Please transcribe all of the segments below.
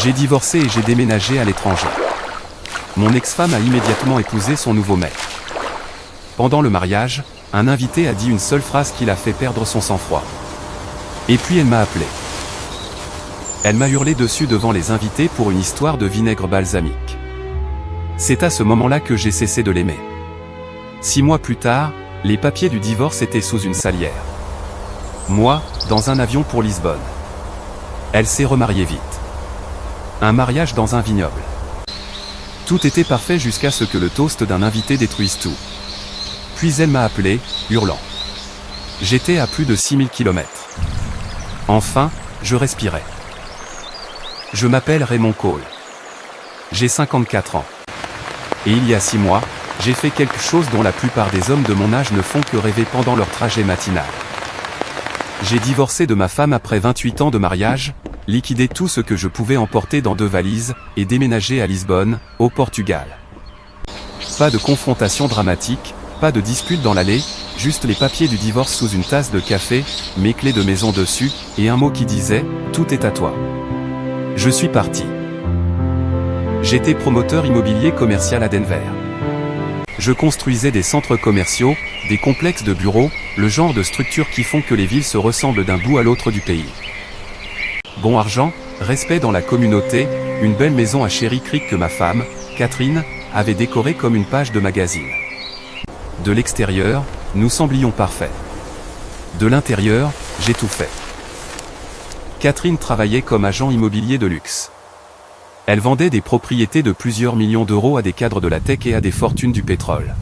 J'ai divorcé et j'ai déménagé à l'étranger. Mon ex-femme a immédiatement épousé son nouveau mec. Pendant le mariage, un invité a dit une seule phrase qui l'a fait perdre son sang-froid. Et puis elle m'a appelé. Elle m'a hurlé dessus devant les invités pour une histoire de vinaigre balsamique. C'est à ce moment-là que j'ai cessé de l'aimer. 6 mois plus tard, les papiers du divorce étaient sous une salière. Moi, dans un avion pour Lisbonne. Elle s'est remariée vite. Un mariage dans un vignoble. Tout était parfait jusqu'à ce que le toast d'un invité détruise tout. Puis elle m'a appelé, hurlant. J'étais à plus de 6000 km. Enfin, je respirais. Je m'appelle Raymond Cole. J'ai 54 ans. Et il y a 6 mois, j'ai fait quelque chose dont la plupart des hommes de mon âge ne font que rêver pendant leur trajet matinal. J'ai divorcé de ma femme après 28 ans de mariage, liquidé tout ce que je pouvais emporter dans 2 valises, et déménagé à Lisbonne, au Portugal. Pas de confrontation dramatique, pas de dispute dans l'allée, juste les papiers du divorce sous une tasse de café, mes clés de maison dessus, et un mot qui disait « Tout est à toi ». Je suis parti. J'étais promoteur immobilier commercial à Denver. Je construisais des centres commerciaux, des complexes de bureaux, le genre de structures qui font que les villes se ressemblent d'un bout à l'autre du pays. Bon argent, respect dans la communauté, une belle maison à Cherry Creek que ma femme, Catherine, avait décorée comme une page de magazine. De l'extérieur, nous semblions parfaits. De l'intérieur, j'ai tout fait. Catherine travaillait comme agent immobilier de luxe. Elle vendait des propriétés de plusieurs millions d'euros à des cadres de la tech et à des fortunes du pétrole.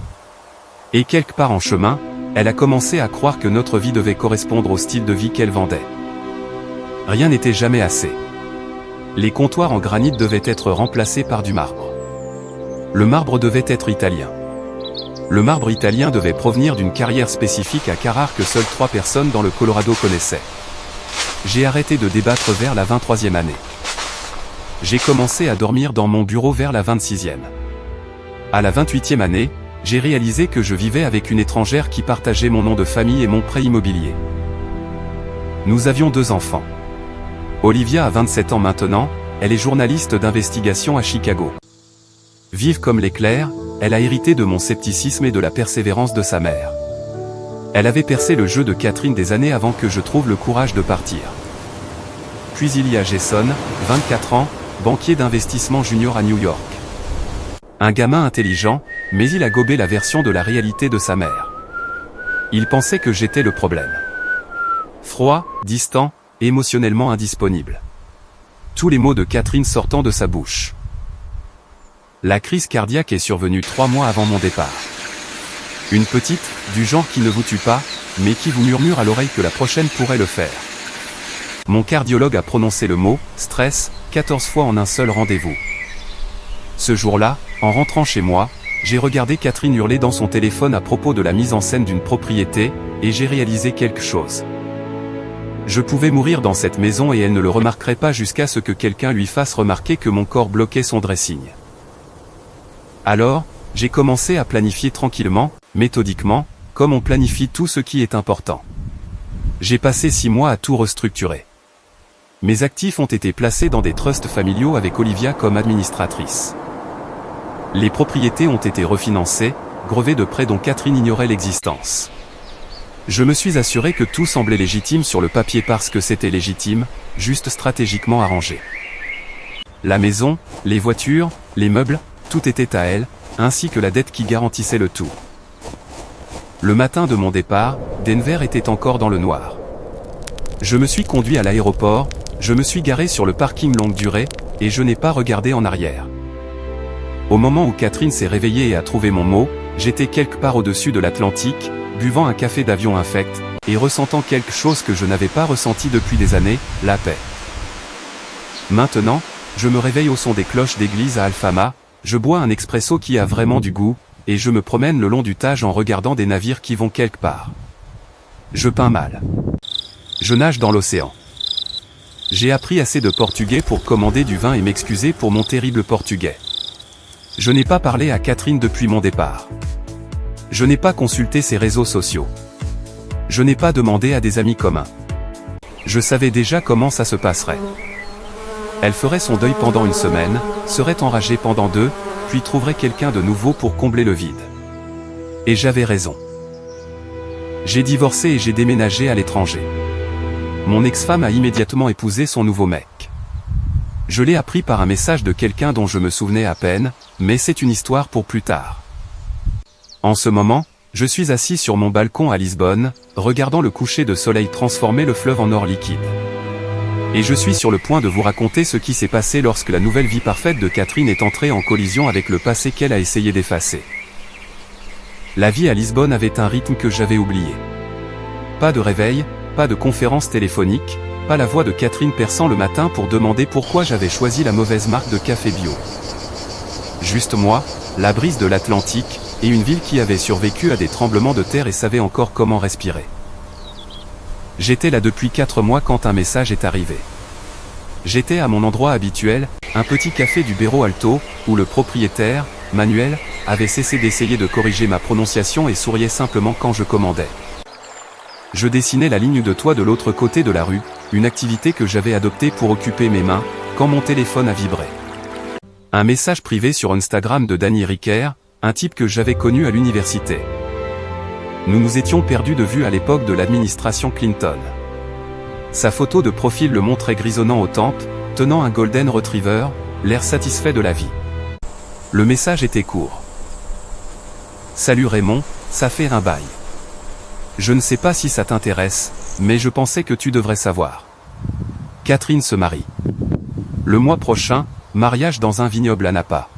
Et quelque part en chemin, elle a commencé à croire que notre vie devait correspondre au style de vie qu'elle vendait. Rien n'était jamais assez. Les comptoirs en granit devaient être remplacés par du marbre. Le marbre devait être italien. Le marbre italien devait provenir d'une carrière spécifique à Carrare que seules 3 personnes dans le Colorado connaissaient. J'ai arrêté de débattre vers la 23e année. J'ai commencé à dormir dans mon bureau vers la 26e. À la 28e année, j'ai réalisé que je vivais avec une étrangère qui partageait mon nom de famille et mon prêt immobilier. Nous avions 2 enfants. Olivia a 27 ans maintenant, elle est journaliste d'investigation à Chicago. Vive comme l'éclair, elle a hérité de mon scepticisme et de la persévérance de sa mère. Elle avait percé le jeu de Catherine des années avant que je trouve le courage de partir. Puis il y a Jason, 24 ans, banquier d'investissement junior à New York. Un gamin intelligent, mais il a gobé la version de la réalité de sa mère. Il pensait que j'étais le problème. Froid, distant, émotionnellement indisponible. Tous les mots de Catherine sortant de sa bouche. La crise cardiaque est survenue 3 mois avant mon départ. Une petite, du genre qui ne vous tue pas, mais qui vous murmure à l'oreille que la prochaine pourrait le faire. Mon cardiologue a prononcé le mot « stress » 14 fois en un seul rendez-vous. Ce jour-là, en rentrant chez moi, j'ai regardé Catherine hurler dans son téléphone à propos de la mise en scène d'une propriété, et j'ai réalisé quelque chose. Je pouvais mourir dans cette maison et elle ne le remarquerait pas jusqu'à ce que quelqu'un lui fasse remarquer que mon corps bloquait son dressing. Alors, j'ai commencé à planifier tranquillement, méthodiquement, comme on planifie tout ce qui est important. J'ai passé 6 mois à tout restructurer. Mes actifs ont été placés dans des trusts familiaux avec Olivia comme administratrice. Les propriétés ont été refinancées, grevées de prêts dont Catherine ignorait l'existence. Je me suis assuré que tout semblait légitime sur le papier parce que c'était légitime, juste stratégiquement arrangé. La maison, les voitures, les meubles, tout était à elle, ainsi que la dette qui garantissait le tout. Le matin de mon départ, Denver était encore dans le noir. Je me suis conduit à l'aéroport, je me suis garé sur le parking longue durée, et je n'ai pas regardé en arrière. Au moment où Catherine s'est réveillée et a trouvé mon mot, j'étais quelque part au-dessus de l'Atlantique, buvant un café d'avion infect, et ressentant quelque chose que je n'avais pas ressenti depuis des années, la paix. Maintenant, je me réveille au son des cloches d'église à Alfama, je bois un expresso qui a vraiment du goût, et je me promène le long du Tage en regardant des navires qui vont quelque part. Je peins mal. Je nage dans l'océan. J'ai appris assez de portugais pour commander du vin et m'excuser pour mon terrible portugais. Je n'ai pas parlé à Catherine depuis mon départ. Je n'ai pas consulté ses réseaux sociaux. Je n'ai pas demandé à des amis communs. Je savais déjà comment ça se passerait. Elle ferait son deuil pendant une semaine, serait enragée pendant 2, puis trouverait quelqu'un de nouveau pour combler le vide. Et j'avais raison. J'ai divorcé et j'ai déménagé à l'étranger. Mon ex-femme a immédiatement épousé son nouveau mec. Je l'ai appris par un message de quelqu'un dont je me souvenais à peine, mais c'est une histoire pour plus tard. En ce moment, je suis assis sur mon balcon à Lisbonne, regardant le coucher de soleil transformer le fleuve en or liquide. Et je suis sur le point de vous raconter ce qui s'est passé lorsque la nouvelle vie parfaite de Catherine est entrée en collision avec le passé qu'elle a essayé d'effacer. La vie à Lisbonne avait un rythme que j'avais oublié. Pas de réveil, pas de conférence téléphonique, pas la voix de Catherine perçant le matin pour demander pourquoi j'avais choisi la mauvaise marque de café bio. Juste moi, la brise de l'Atlantique, et une ville qui avait survécu à des tremblements de terre et savait encore comment respirer. J'étais là depuis 4 mois quand un message est arrivé. J'étais à mon endroit habituel, un petit café du Bairro Alto, où le propriétaire, Manuel, avait cessé d'essayer de corriger ma prononciation et souriait simplement quand je commandais. Je dessinais la ligne de toit de l'autre côté de la rue, une activité que j'avais adoptée pour occuper mes mains, quand mon téléphone a vibré. Un message privé sur Instagram de Danny Ricker, un type que j'avais connu à l'université. Nous nous étions perdus de vue à l'époque de l'administration Clinton. Sa photo de profil le montrait grisonnant aux tempes, tenant un Golden Retriever, l'air satisfait de la vie. Le message était court. Salut Raymond, ça fait un bail. Je ne sais pas si ça t'intéresse, mais je pensais que tu devrais savoir. Catherine se marie. Le mois prochain, mariage dans un vignoble à Napa.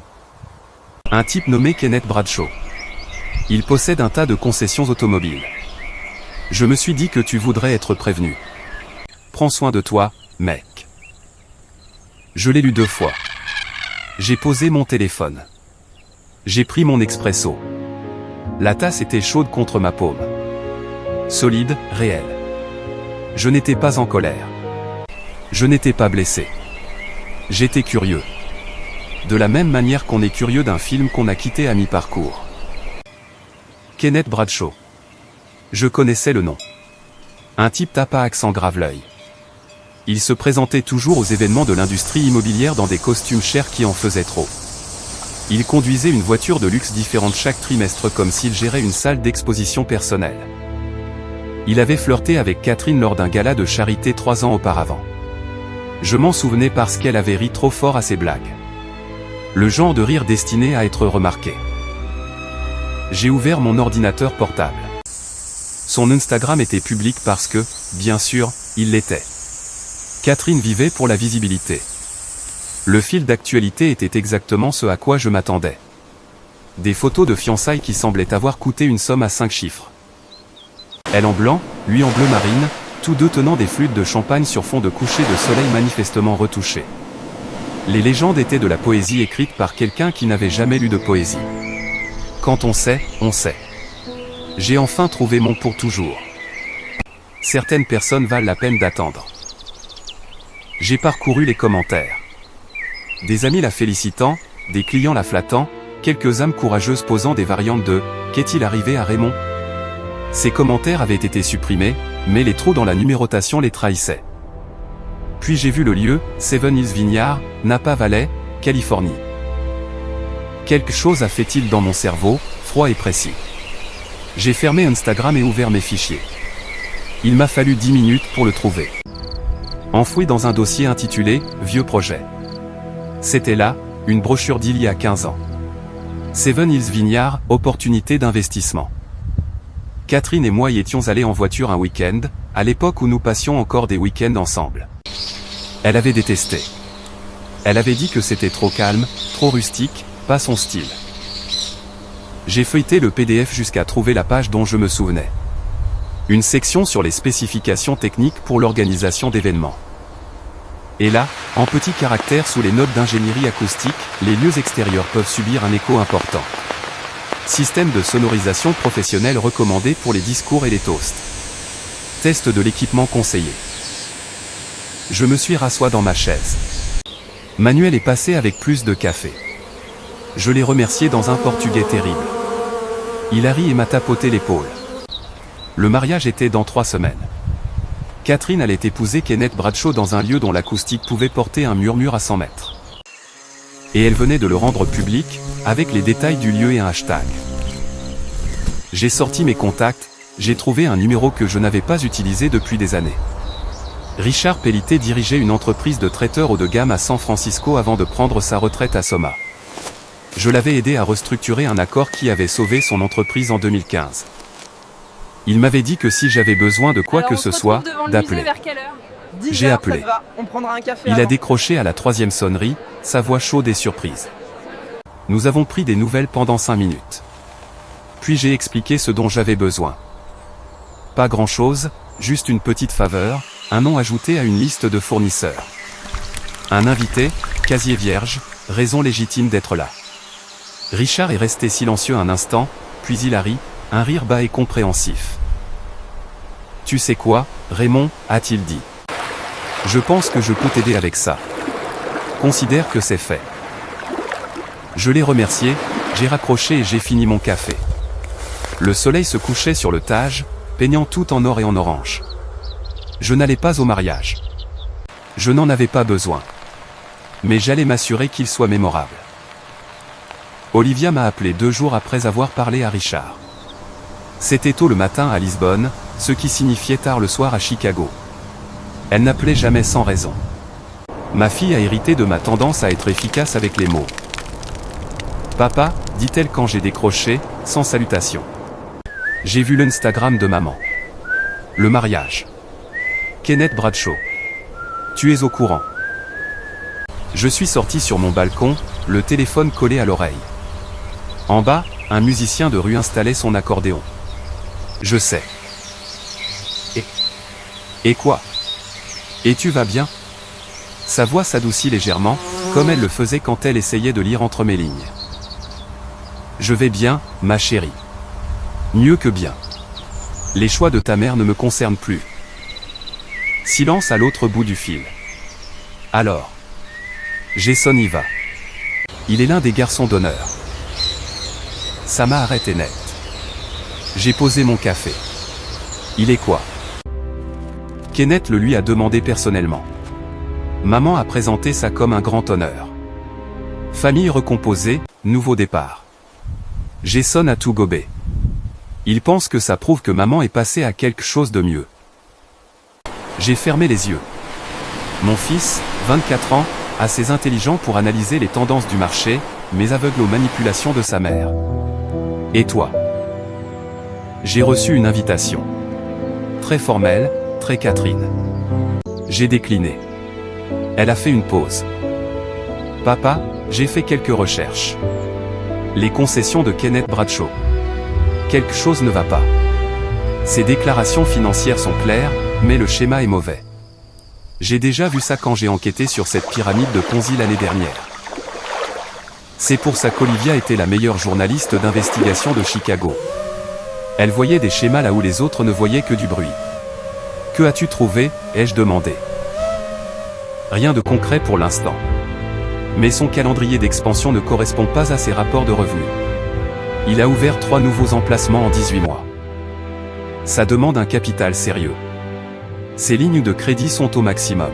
Un type nommé Kenneth Bradshaw. Il possède un tas de concessions automobiles. Je me suis dit que tu voudrais être prévenu. Prends soin de toi, mec. Je l'ai lu 2 fois. J'ai posé mon téléphone. J'ai pris mon expresso. La tasse était chaude contre ma paume. Solide, réel. Je n'étais pas en colère. Je n'étais pas blessé. J'étais curieux. De la même manière qu'on est curieux d'un film qu'on a quitté à mi-parcours. Kenneth Bradshaw. Je connaissais le nom. Un type tape à accent grave l'œil. Il se présentait toujours aux événements de l'industrie immobilière dans des costumes chers qui en faisaient trop. Il conduisait une voiture de luxe différente chaque trimestre comme s'il gérait une salle d'exposition personnelle. Il avait flirté avec Catherine lors d'un gala de charité 3 ans auparavant. Je m'en souvenais parce qu'elle avait ri trop fort à ses blagues. Le genre de rire destiné à être remarqué. J'ai ouvert mon ordinateur portable. Son Instagram était public parce que, bien sûr, il l'était. Catherine vivait pour la visibilité. Le fil d'actualité était exactement ce à quoi je m'attendais. Des photos de fiançailles qui semblaient avoir coûté une somme à 5 chiffres. Elle en blanc, lui en bleu marine, tous deux tenant des flûtes de champagne sur fond de coucher de soleil manifestement retouché. Les légendes étaient de la poésie écrite par quelqu'un qui n'avait jamais lu de poésie. Quand on sait, on sait. J'ai enfin trouvé mon pour toujours. Certaines personnes valent la peine d'attendre. J'ai parcouru les commentaires. Des amis la félicitant, des clients la flattant, quelques âmes courageuses posant des variantes de « Qu'est-il arrivé à Raymond ?» Ces commentaires avaient été supprimés, mais les trous dans la numérotation les trahissaient. Puis j'ai vu le lieu, Seven Hills Vineyard, Napa Valley, Californie. Quelque chose a fait tilt dans mon cerveau, froid et précis. J'ai fermé Instagram et ouvert mes fichiers. Il m'a fallu 10 minutes pour le trouver. Enfoui dans un dossier intitulé « Vieux projet ». C'était là, une brochure d'il y a 15 ans. Seven Hills Vineyard, opportunité d'investissement. Catherine et moi y étions allés en voiture un week-end, à l'époque où nous passions encore des week-ends ensemble. Elle avait détesté. Elle avait dit que c'était trop calme, trop rustique, pas son style. J'ai feuilleté le PDF jusqu'à trouver la page dont je me souvenais. Une section sur les spécifications techniques pour l'organisation d'événements. Et là, en petits caractères sous les notes d'ingénierie acoustique, les lieux extérieurs peuvent subir un écho important. Système de sonorisation professionnel recommandé pour les discours et les toasts. Test de l'équipement conseillé. Je me suis rasseois dans ma chaise. Manuel est passé avec plus de café. Je l'ai remercié dans un portugais terrible. Il a ri et m'a tapoté l'épaule. Le mariage était dans 3 semaines. Catherine allait épouser Kenneth Bradshaw dans un lieu dont l'acoustique pouvait porter un murmure à 100 mètres. Et elle venait de le rendre public, avec les détails du lieu et un hashtag. J'ai sorti mes contacts, j'ai trouvé un numéro que je n'avais pas utilisé depuis des années. Richard Pellité dirigeait une entreprise de traiteur haut de gamme à San Francisco avant de prendre sa retraite à Soma. Je l'avais aidé à restructurer un accord qui avait sauvé son entreprise en 2015. Il m'avait dit que si j'avais besoin de quoi que ce soit, d'appeler. J'ai appelé. Il a décroché à la 3e sonnerie, sa voix chaude et surprise. Nous avons pris des nouvelles pendant 5 minutes. Puis j'ai expliqué ce dont j'avais besoin. Pas grand-chose, juste une petite faveur, un nom ajouté à une liste de fournisseurs. Un invité, casier vierge, raison légitime d'être là. Richard est resté silencieux un instant, puis il a ri, un rire bas et compréhensif. Tu sais quoi, Raymond, a-t-il dit. Je pense que je peux t'aider avec ça. Considère que c'est fait. Je l'ai remercié, j'ai raccroché et j'ai fini mon café. Le soleil se couchait sur le Tage, peignant tout en or et en orange. Je n'allais pas au mariage. Je n'en avais pas besoin. Mais j'allais m'assurer qu'il soit mémorable. Olivia m'a appelé 2 jours après avoir parlé à Richard. C'était tôt le matin à Lisbonne, ce qui signifiait tard le soir à Chicago. Elle n'appelait jamais sans raison. Ma fille a hérité de ma tendance à être efficace avec les mots. Papa, dit-elle quand j'ai décroché, sans salutation. J'ai vu l'Instagram de maman. Le mariage. Kenneth Bradshaw. Tu es au courant. Je suis sorti sur mon balcon, le téléphone collé à l'oreille. En bas, un musicien de rue installait son accordéon. Je sais. Et quoi? Et tu vas bien? Sa voix s'adoucit légèrement, comme elle le faisait quand elle essayait de lire entre mes lignes. Je vais bien, ma chérie. Mieux que bien. Les choix de ta mère ne me concernent plus. Silence à l'autre bout du fil. Alors. Jason y va. Il est l'un des garçons d'honneur. Ça m'a arrêté net. J'ai posé mon café. Il est quoi? Kenneth le lui a demandé personnellement. Maman a présenté ça comme un grand honneur. Famille recomposée, nouveau départ. Jason a tout gobé. Il pense que ça prouve que maman est passée à quelque chose de mieux. J'ai fermé les yeux. Mon fils, 24 ans, assez intelligent pour analyser les tendances du marché, mais aveugle aux manipulations de sa mère. Et toi? J'ai reçu une invitation. Très formelle, très Catherine. J'ai décliné. Elle a fait une pause. Papa, j'ai fait quelques recherches. Les concessions de Kenneth Bradshaw. Quelque chose ne va pas. Ses déclarations financières sont claires, mais le schéma est mauvais. J'ai déjà vu ça quand j'ai enquêté sur cette pyramide de Ponzi l'année dernière. C'est pour ça qu'Olivia était la meilleure journaliste d'investigation de Chicago. Elle voyait des schémas là où les autres ne voyaient que du bruit. Que as-tu trouvé, ai-je demandé. Rien de concret pour l'instant. Mais son calendrier d'expansion ne correspond pas à ses rapports de revenus. Il a ouvert 3 nouveaux emplacements en 18 mois. Ça demande un capital sérieux. Ses lignes de crédit sont au maximum.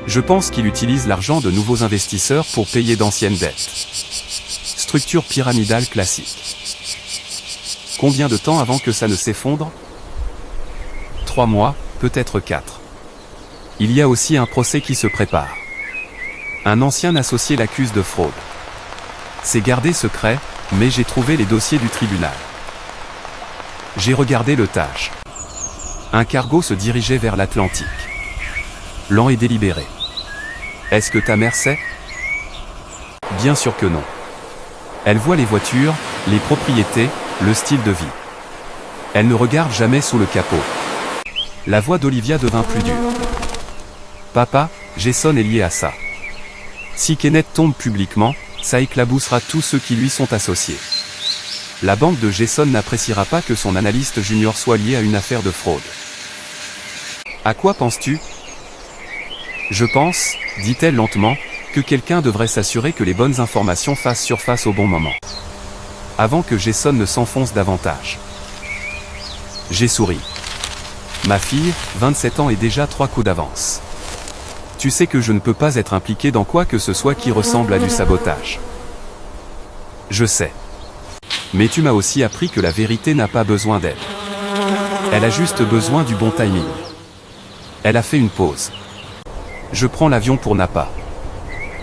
Je pense qu'il utilise l'argent de nouveaux investisseurs pour payer d'anciennes dettes. Structure pyramidale classique. Combien de temps avant que ça ne s'effondre? 3 mois, peut-être 4. Il y a aussi un procès qui se prépare. Un ancien associé l'accuse de fraude. C'est gardé secret, mais j'ai trouvé les dossiers du tribunal. J'ai regardé le Tage. Un cargo se dirigeait vers l'Atlantique. Lent et délibéré. Est-ce que ta mère sait? Bien sûr que non. Elle voit les voitures, les propriétés, le style de vie. Elle ne regarde jamais sous le capot. La voix d'Olivia devint plus dure. Papa, Jason est lié à ça. Si Kenneth tombe publiquement, ça éclaboussera tous ceux qui lui sont associés. La banque de Jason n'appréciera pas que son analyste junior soit lié à une affaire de fraude. À quoi penses-tu? Je pense, dit-elle lentement, que quelqu'un devrait s'assurer que les bonnes informations fassent surface au bon moment. Avant que Jason ne s'enfonce davantage. J'ai souri. Ma fille, 27 ans et déjà 3 coups d'avance. Tu sais que je ne peux pas être impliqué dans quoi que ce soit qui ressemble à du sabotage. Je sais. Mais tu m'as aussi appris que la vérité n'a pas besoin d'aide. Elle a juste besoin du bon timing. Elle a fait une pause. Je prends l'avion pour Napa.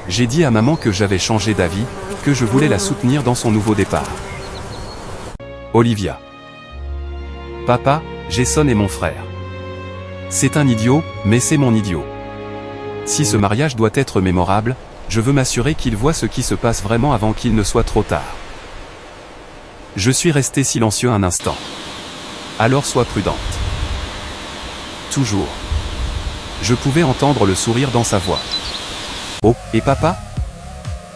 J'ai dit à maman que j'avais changé d'avis, que je voulais la soutenir dans son nouveau départ. Olivia. Papa, Jason est mon frère. C'est un idiot, mais c'est mon idiot. Si ce mariage doit être mémorable, je veux m'assurer qu'il voit ce qui se passe vraiment avant qu'il ne soit trop tard. Je suis resté silencieux un instant. Alors sois prudente. Toujours. Je pouvais entendre le sourire dans sa voix. Oh, et papa?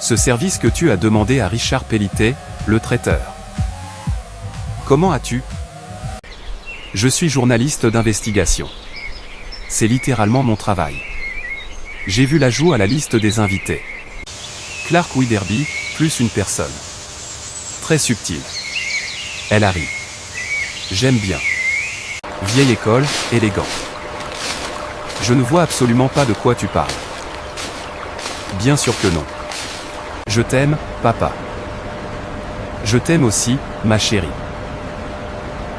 Ce service que tu as demandé à Richard Pellitet, le traiteur. Comment as-tu? Je suis journaliste d'investigation. C'est littéralement mon travail. J'ai vu l'ajout à la liste des invités. Clark Widerby, plus une personne. Très subtile. Elle arrive. J'aime bien. Vieille école, élégant. Je ne vois absolument pas de quoi tu parles. Bien sûr que non. Je t'aime, papa. Je t'aime aussi, ma chérie.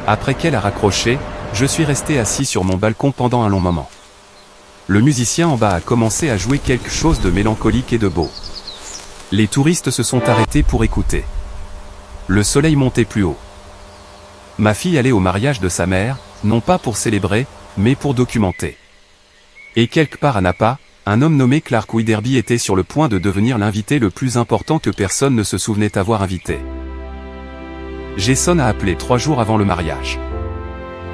Après qu'elle a raccroché, je suis resté assis sur mon balcon pendant un long moment. Le musicien en bas a commencé à jouer quelque chose de mélancolique et de beau. Les touristes se sont arrêtés pour écouter. Le soleil montait plus haut. Ma fille allait au mariage de sa mère, non pas pour célébrer, mais pour documenter. Et quelque part à Napa, un homme nommé Clark Widerby était sur le point de devenir l'invité le plus important que personne ne se souvenait avoir invité. Jason a appelé 3 jours avant le mariage.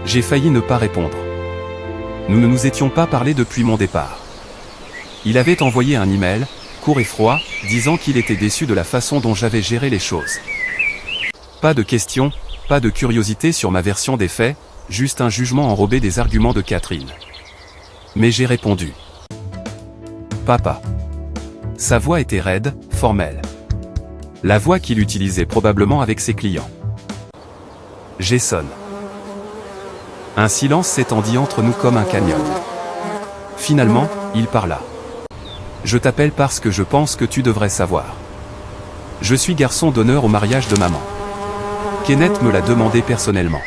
J'ai failli ne pas répondre. Nous ne nous étions pas parlé depuis mon départ. Il avait envoyé un email, court et froid, disant qu'il était déçu de la façon dont j'avais géré les choses. Pas de questions, pas de curiosité sur ma version des faits, juste un jugement enrobé des arguments de Catherine. Mais j'ai répondu. Papa. Sa voix était raide, formelle. La voix qu'il utilisait probablement avec ses clients. Jason. Un silence s'étendit entre nous comme un canyon. Finalement, il parla. Je t'appelle parce que je pense que tu devrais savoir. Je suis garçon d'honneur au mariage de maman. Kenneth me l'a demandé personnellement.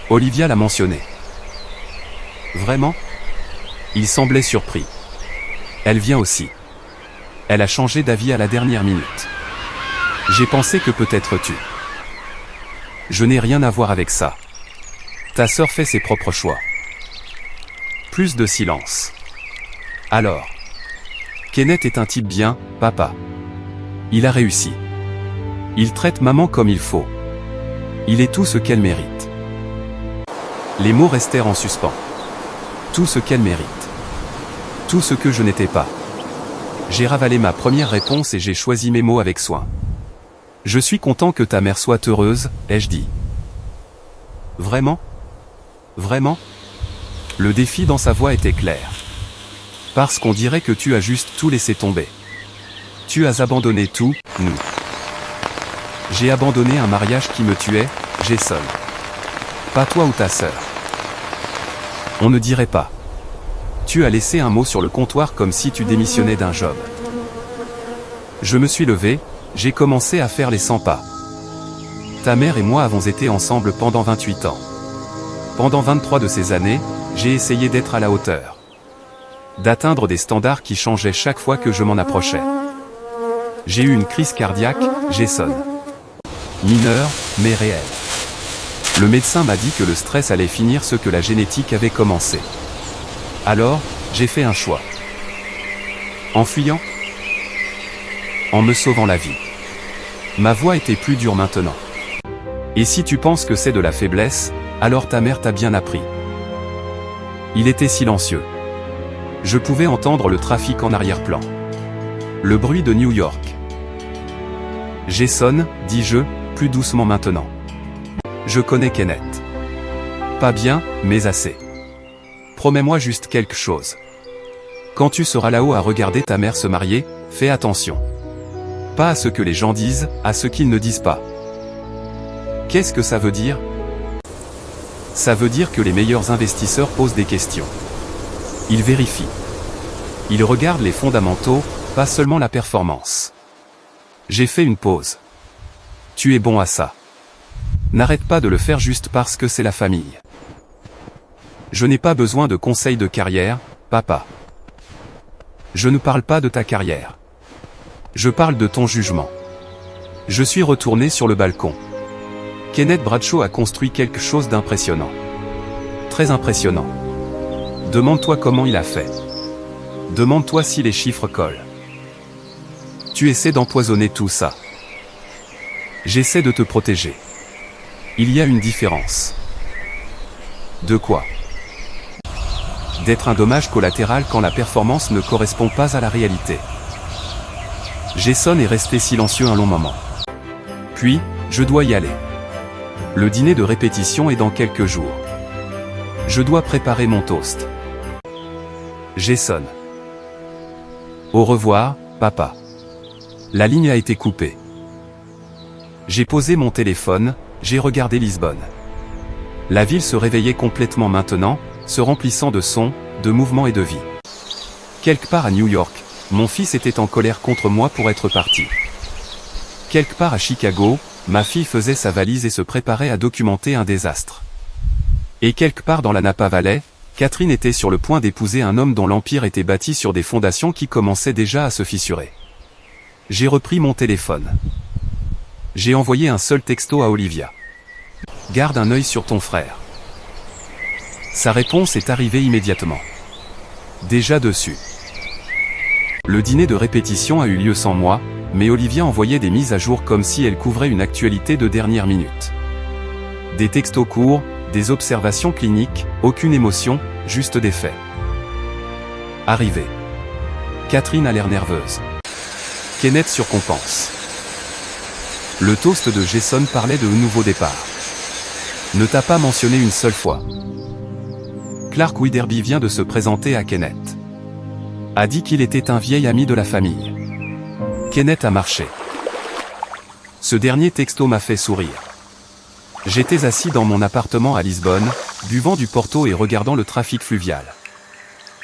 Olivia l'a mentionné. Vraiment? Il semblait surpris. Elle vient aussi. Elle a changé d'avis à la dernière minute. J'ai pensé que peut-être tu. Je n'ai rien à voir avec ça. Ta sœur fait ses propres choix. Plus de silence. Alors. Kenneth est un type bien, papa. Il a réussi. Il traite maman comme il faut. Il est tout ce qu'elle mérite. Les mots restèrent en suspens. Tout ce qu'elle mérite. Tout ce que je n'étais pas. J'ai ravalé ma première réponse et j'ai choisi mes mots avec soin. Je suis content que ta mère soit heureuse, ai-je dit. Vraiment? Vraiment? Le défi dans sa voix était clair. Parce qu'on dirait que tu as juste tout laissé tomber. Tu as abandonné tout, nous. J'ai abandonné un mariage qui me tuait, Jason. Pas toi ou ta sœur. On ne dirait pas. Tu as laissé un mot sur le comptoir comme si tu démissionnais d'un job. Je me suis levé, j'ai commencé à faire les 100 pas. Ta mère et moi avons été ensemble pendant 28 ans. Pendant 23 de ces années, j'ai essayé d'être à la hauteur. D'atteindre des standards qui changeaient chaque fois que je m'en approchais. J'ai eu une crise cardiaque, Jason. Mineure, mais réelle. Le médecin m'a dit que le stress allait finir ce que la génétique avait commencé. Alors, j'ai fait un choix. En fuyant? En me sauvant la vie. Ma voix était plus dure maintenant. Et si tu penses que c'est de la faiblesse, alors ta mère t'a bien appris. Il était silencieux. Je pouvais entendre le trafic en arrière-plan. Le bruit de New York. Jason, dis-je, plus doucement maintenant. Je connais Kenneth. Pas bien, mais assez. Promets-moi juste quelque chose. Quand tu seras là-haut à regarder ta mère se marier, fais attention. Pas à ce que les gens disent, à ce qu'ils ne disent pas. Qu'est-ce que ça veut dire? Ça veut dire que les meilleurs investisseurs posent des questions. Ils vérifient. Ils regardent les fondamentaux, pas seulement la performance. J'ai fait une pause. Tu es bon à ça. N'arrête pas de le faire juste parce que c'est la famille. Je n'ai pas besoin de conseils de carrière, papa. Je ne parle pas de ta carrière. Je parle de ton jugement. Je suis retourné sur le balcon. Kenneth Bradshaw a construit quelque chose d'impressionnant. Très impressionnant. Demande-toi comment il a fait. Demande-toi si les chiffres collent. Tu essaies d'empoisonner tout ça. J'essaie de te protéger. Il y a une différence. De quoi? D'être un dommage collatéral quand la performance ne correspond pas à la réalité. Jason est resté silencieux un long moment. Puis, je dois y aller. Le dîner de répétition est dans quelques jours. Je dois préparer mon toast. Jason. Au revoir, papa. La ligne a été coupée. J'ai posé mon téléphone, j'ai regardé Lisbonne. La ville se réveillait complètement maintenant, se remplissant de sons, de mouvements et de vie. Quelque part à New York, mon fils était en colère contre moi pour être parti. Quelque part à Chicago, ma fille faisait sa valise et se préparait à documenter un désastre. Et quelque part dans la Napa Valley, Catherine était sur le point d'épouser un homme dont l'empire était bâti sur des fondations qui commençaient déjà à se fissurer. J'ai repris mon téléphone. J'ai envoyé un seul texto à Olivia. Garde un œil sur ton frère. Sa réponse est arrivée immédiatement. Déjà dessus. Le dîner de répétition a eu lieu sans moi, mais Olivia envoyait des mises à jour comme si elle couvrait une actualité de dernière minute. Des textos courts, des observations cliniques, aucune émotion, juste des faits. Arrivé. Catherine a l'air nerveuse. Kenneth surcompense. Le toast de Jason parlait de nouveau départ. Ne t'a pas mentionné une seule fois. Clark Widerby vient de se présenter à Kenneth. A dit qu'il était un vieil ami de la famille. Kenneth a marché. Ce dernier texto m'a fait sourire. J'étais assis dans mon appartement à Lisbonne, buvant du Porto et regardant le trafic fluvial.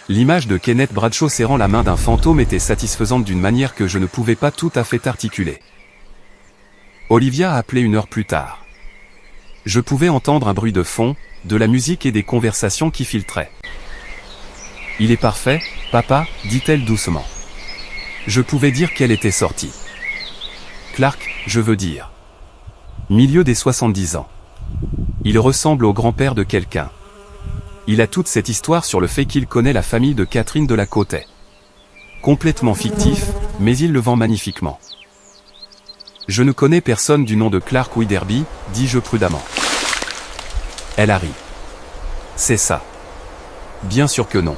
L'image de Kenneth Bradshaw serrant la main d'un fantôme était satisfaisante d'une manière que je ne pouvais pas tout à fait articuler. Olivia a appelé une heure plus tard. Je pouvais entendre un bruit de fond, de la musique et des conversations qui filtraient. « Il est parfait, papa, dit-elle doucement. Je pouvais dire qu'elle était sortie. Clark, je veux dire. Milieu des 70 ans. Il ressemble au grand-père de quelqu'un. Il a toute cette histoire sur le fait qu'il connaît la famille de Catherine de la Côte. Complètement fictif, mais il le vend magnifiquement. Je ne connais personne du nom de Clark Widerby, dis-je prudemment. Elle a ri. C'est ça. Bien sûr que non.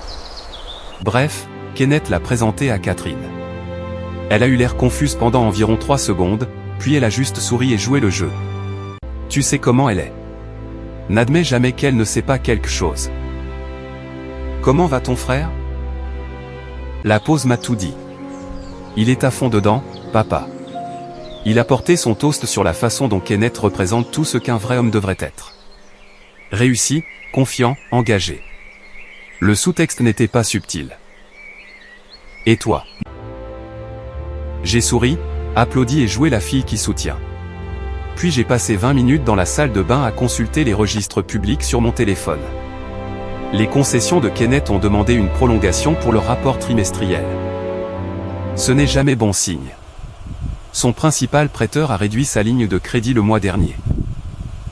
Bref, Kenneth l'a présenté à Catherine. Elle a eu l'air confuse pendant environ 3 secondes, puis elle a juste souri et joué le jeu. Tu sais comment elle est. N'admets jamais qu'elle ne sait pas quelque chose. Comment va ton frère? La pause m'a tout dit. Il est à fond dedans, papa. Il a porté son toast sur la façon dont Kenneth représente tout ce qu'un vrai homme devrait être. Réussi, confiant, engagé. Le sous-texte n'était pas subtil. Et toi? J'ai souri, applaudi et joué la fille qui soutient. Puis j'ai passé 20 minutes dans la salle de bain à consulter les registres publics sur mon téléphone. Les concessions de Kenneth ont demandé une prolongation pour leur rapport trimestriel. Ce n'est jamais bon signe. Son principal prêteur a réduit sa ligne de crédit le mois dernier.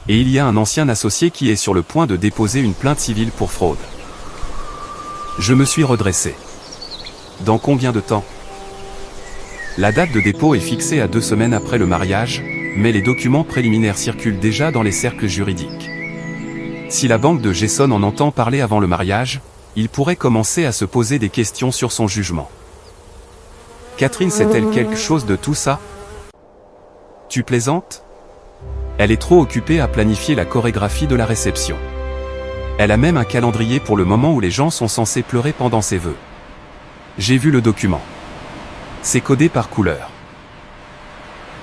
Et il y a un ancien associé qui est sur le point de déposer une plainte civile pour fraude. Je me suis redressé. Dans combien de temps? La date de dépôt est fixée à 2 semaines après le mariage, mais les documents préliminaires circulent déjà dans les cercles juridiques. Si la banque de Jason en entend parler avant le mariage, il pourrait commencer à se poser des questions sur son jugement. Catherine sait-elle quelque chose de tout ça? Tu plaisantes? Elle est trop occupée à planifier la chorégraphie de la réception. Elle a même un calendrier pour le moment où les gens sont censés pleurer pendant ses vœux. J'ai vu le document. C'est codé par couleur.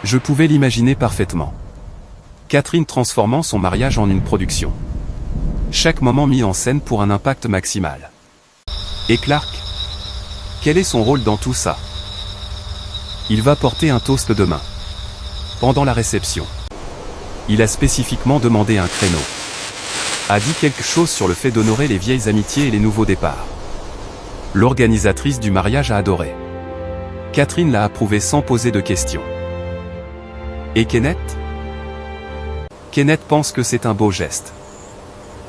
Je pouvais l'imaginer parfaitement. Catherine transformant son mariage en une production. Chaque moment mis en scène pour un impact maximal. Et Clark? Quel est son rôle dans tout ça? Il va porter un toast demain. Pendant la réception. Il a spécifiquement demandé un créneau. A dit quelque chose sur le fait d'honorer les vieilles amitiés et les nouveaux départs. L'organisatrice du mariage a adoré. Catherine l'a approuvé sans poser de questions. Et Kenneth? Kenneth pense que c'est un beau geste.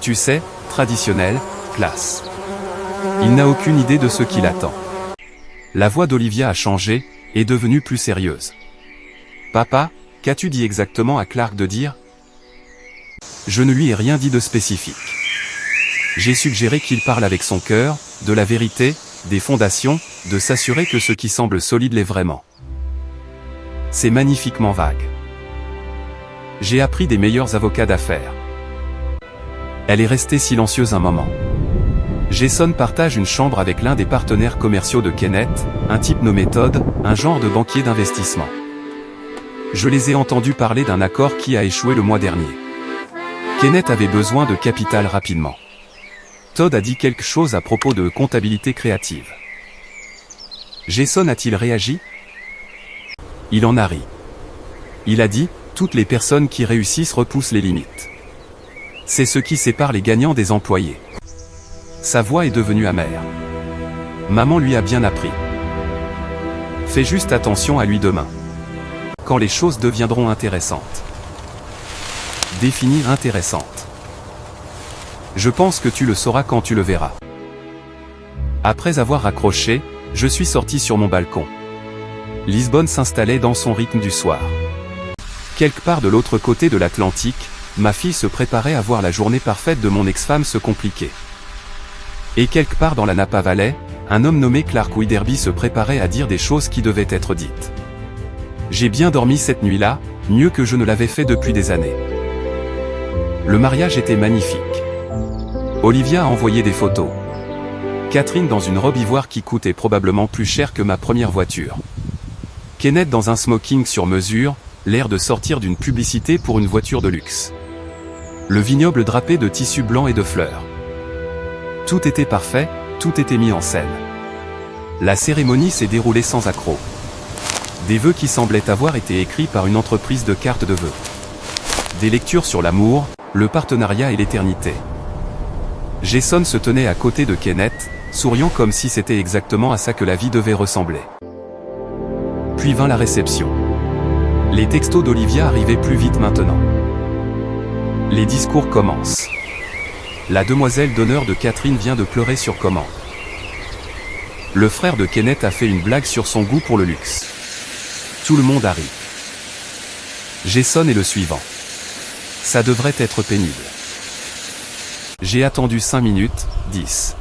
Tu sais, traditionnel, classe. Il n'a aucune idée de ce qui l'attend. La voix d'Olivia a changé, est devenue plus sérieuse. Papa, qu'as-tu dit exactement à Clark de dire? Je ne lui ai rien dit de spécifique. J'ai suggéré qu'il parle avec son cœur, de la vérité, des fondations, de s'assurer que ce qui semble solide l'est vraiment. C'est magnifiquement vague. J'ai appris des meilleurs avocats d'affaires. Elle est restée silencieuse un moment. Jason partage une chambre avec l'un des partenaires commerciaux de Kenneth, un type nommé Todd, un genre de banquier d'investissement. Je les ai entendus parler d'un accord qui a échoué le mois dernier. Kenneth avait besoin de capital rapidement. Todd a dit quelque chose à propos de comptabilité créative. Jason a-t-il réagi? Il en a ri. Il a dit, toutes les personnes qui réussissent repoussent les limites. C'est ce qui sépare les gagnants des employés. Sa voix est devenue amère. Maman lui a bien appris. Fais juste attention à lui demain. Quand les choses deviendront intéressantes. Définir intéressante. Je pense que tu le sauras quand tu le verras. Après avoir raccroché, je suis sorti sur mon balcon. Lisbonne s'installait dans son rythme du soir. Quelque part de l'autre côté de l'Atlantique, ma fille se préparait à voir la journée parfaite de mon ex-femme se compliquer. Et quelque part dans la Napa Valley, un homme nommé Clark Widerby se préparait à dire des choses qui devaient être dites. J'ai bien dormi cette nuit-là, mieux que je ne l'avais fait depuis des années. Le mariage était magnifique. Olivia a envoyé des photos. Catherine dans une robe ivoire qui coûtait probablement plus cher que ma première voiture. Kenneth dans un smoking sur mesure, l'air de sortir d'une publicité pour une voiture de luxe. Le vignoble drapé de tissu blanc et de fleurs. Tout était parfait, tout était mis en scène. La cérémonie s'est déroulée sans accroc. Des vœux qui semblaient avoir été écrits par une entreprise de cartes de vœux. Des lectures sur l'amour, le partenariat et l'éternité. Jason se tenait à côté de Kenneth, souriant comme si c'était exactement à ça que la vie devait ressembler. Puis vint la réception. Les textos d'Olivia arrivaient plus vite maintenant. Les discours commencent. La demoiselle d'honneur de Catherine vient de pleurer sur commande. Le frère de Kenneth a fait une blague sur son goût pour le luxe. Tout le monde a ri. Jason est le suivant. Ça devrait être pénible. J'ai attendu 5 minutes, 10.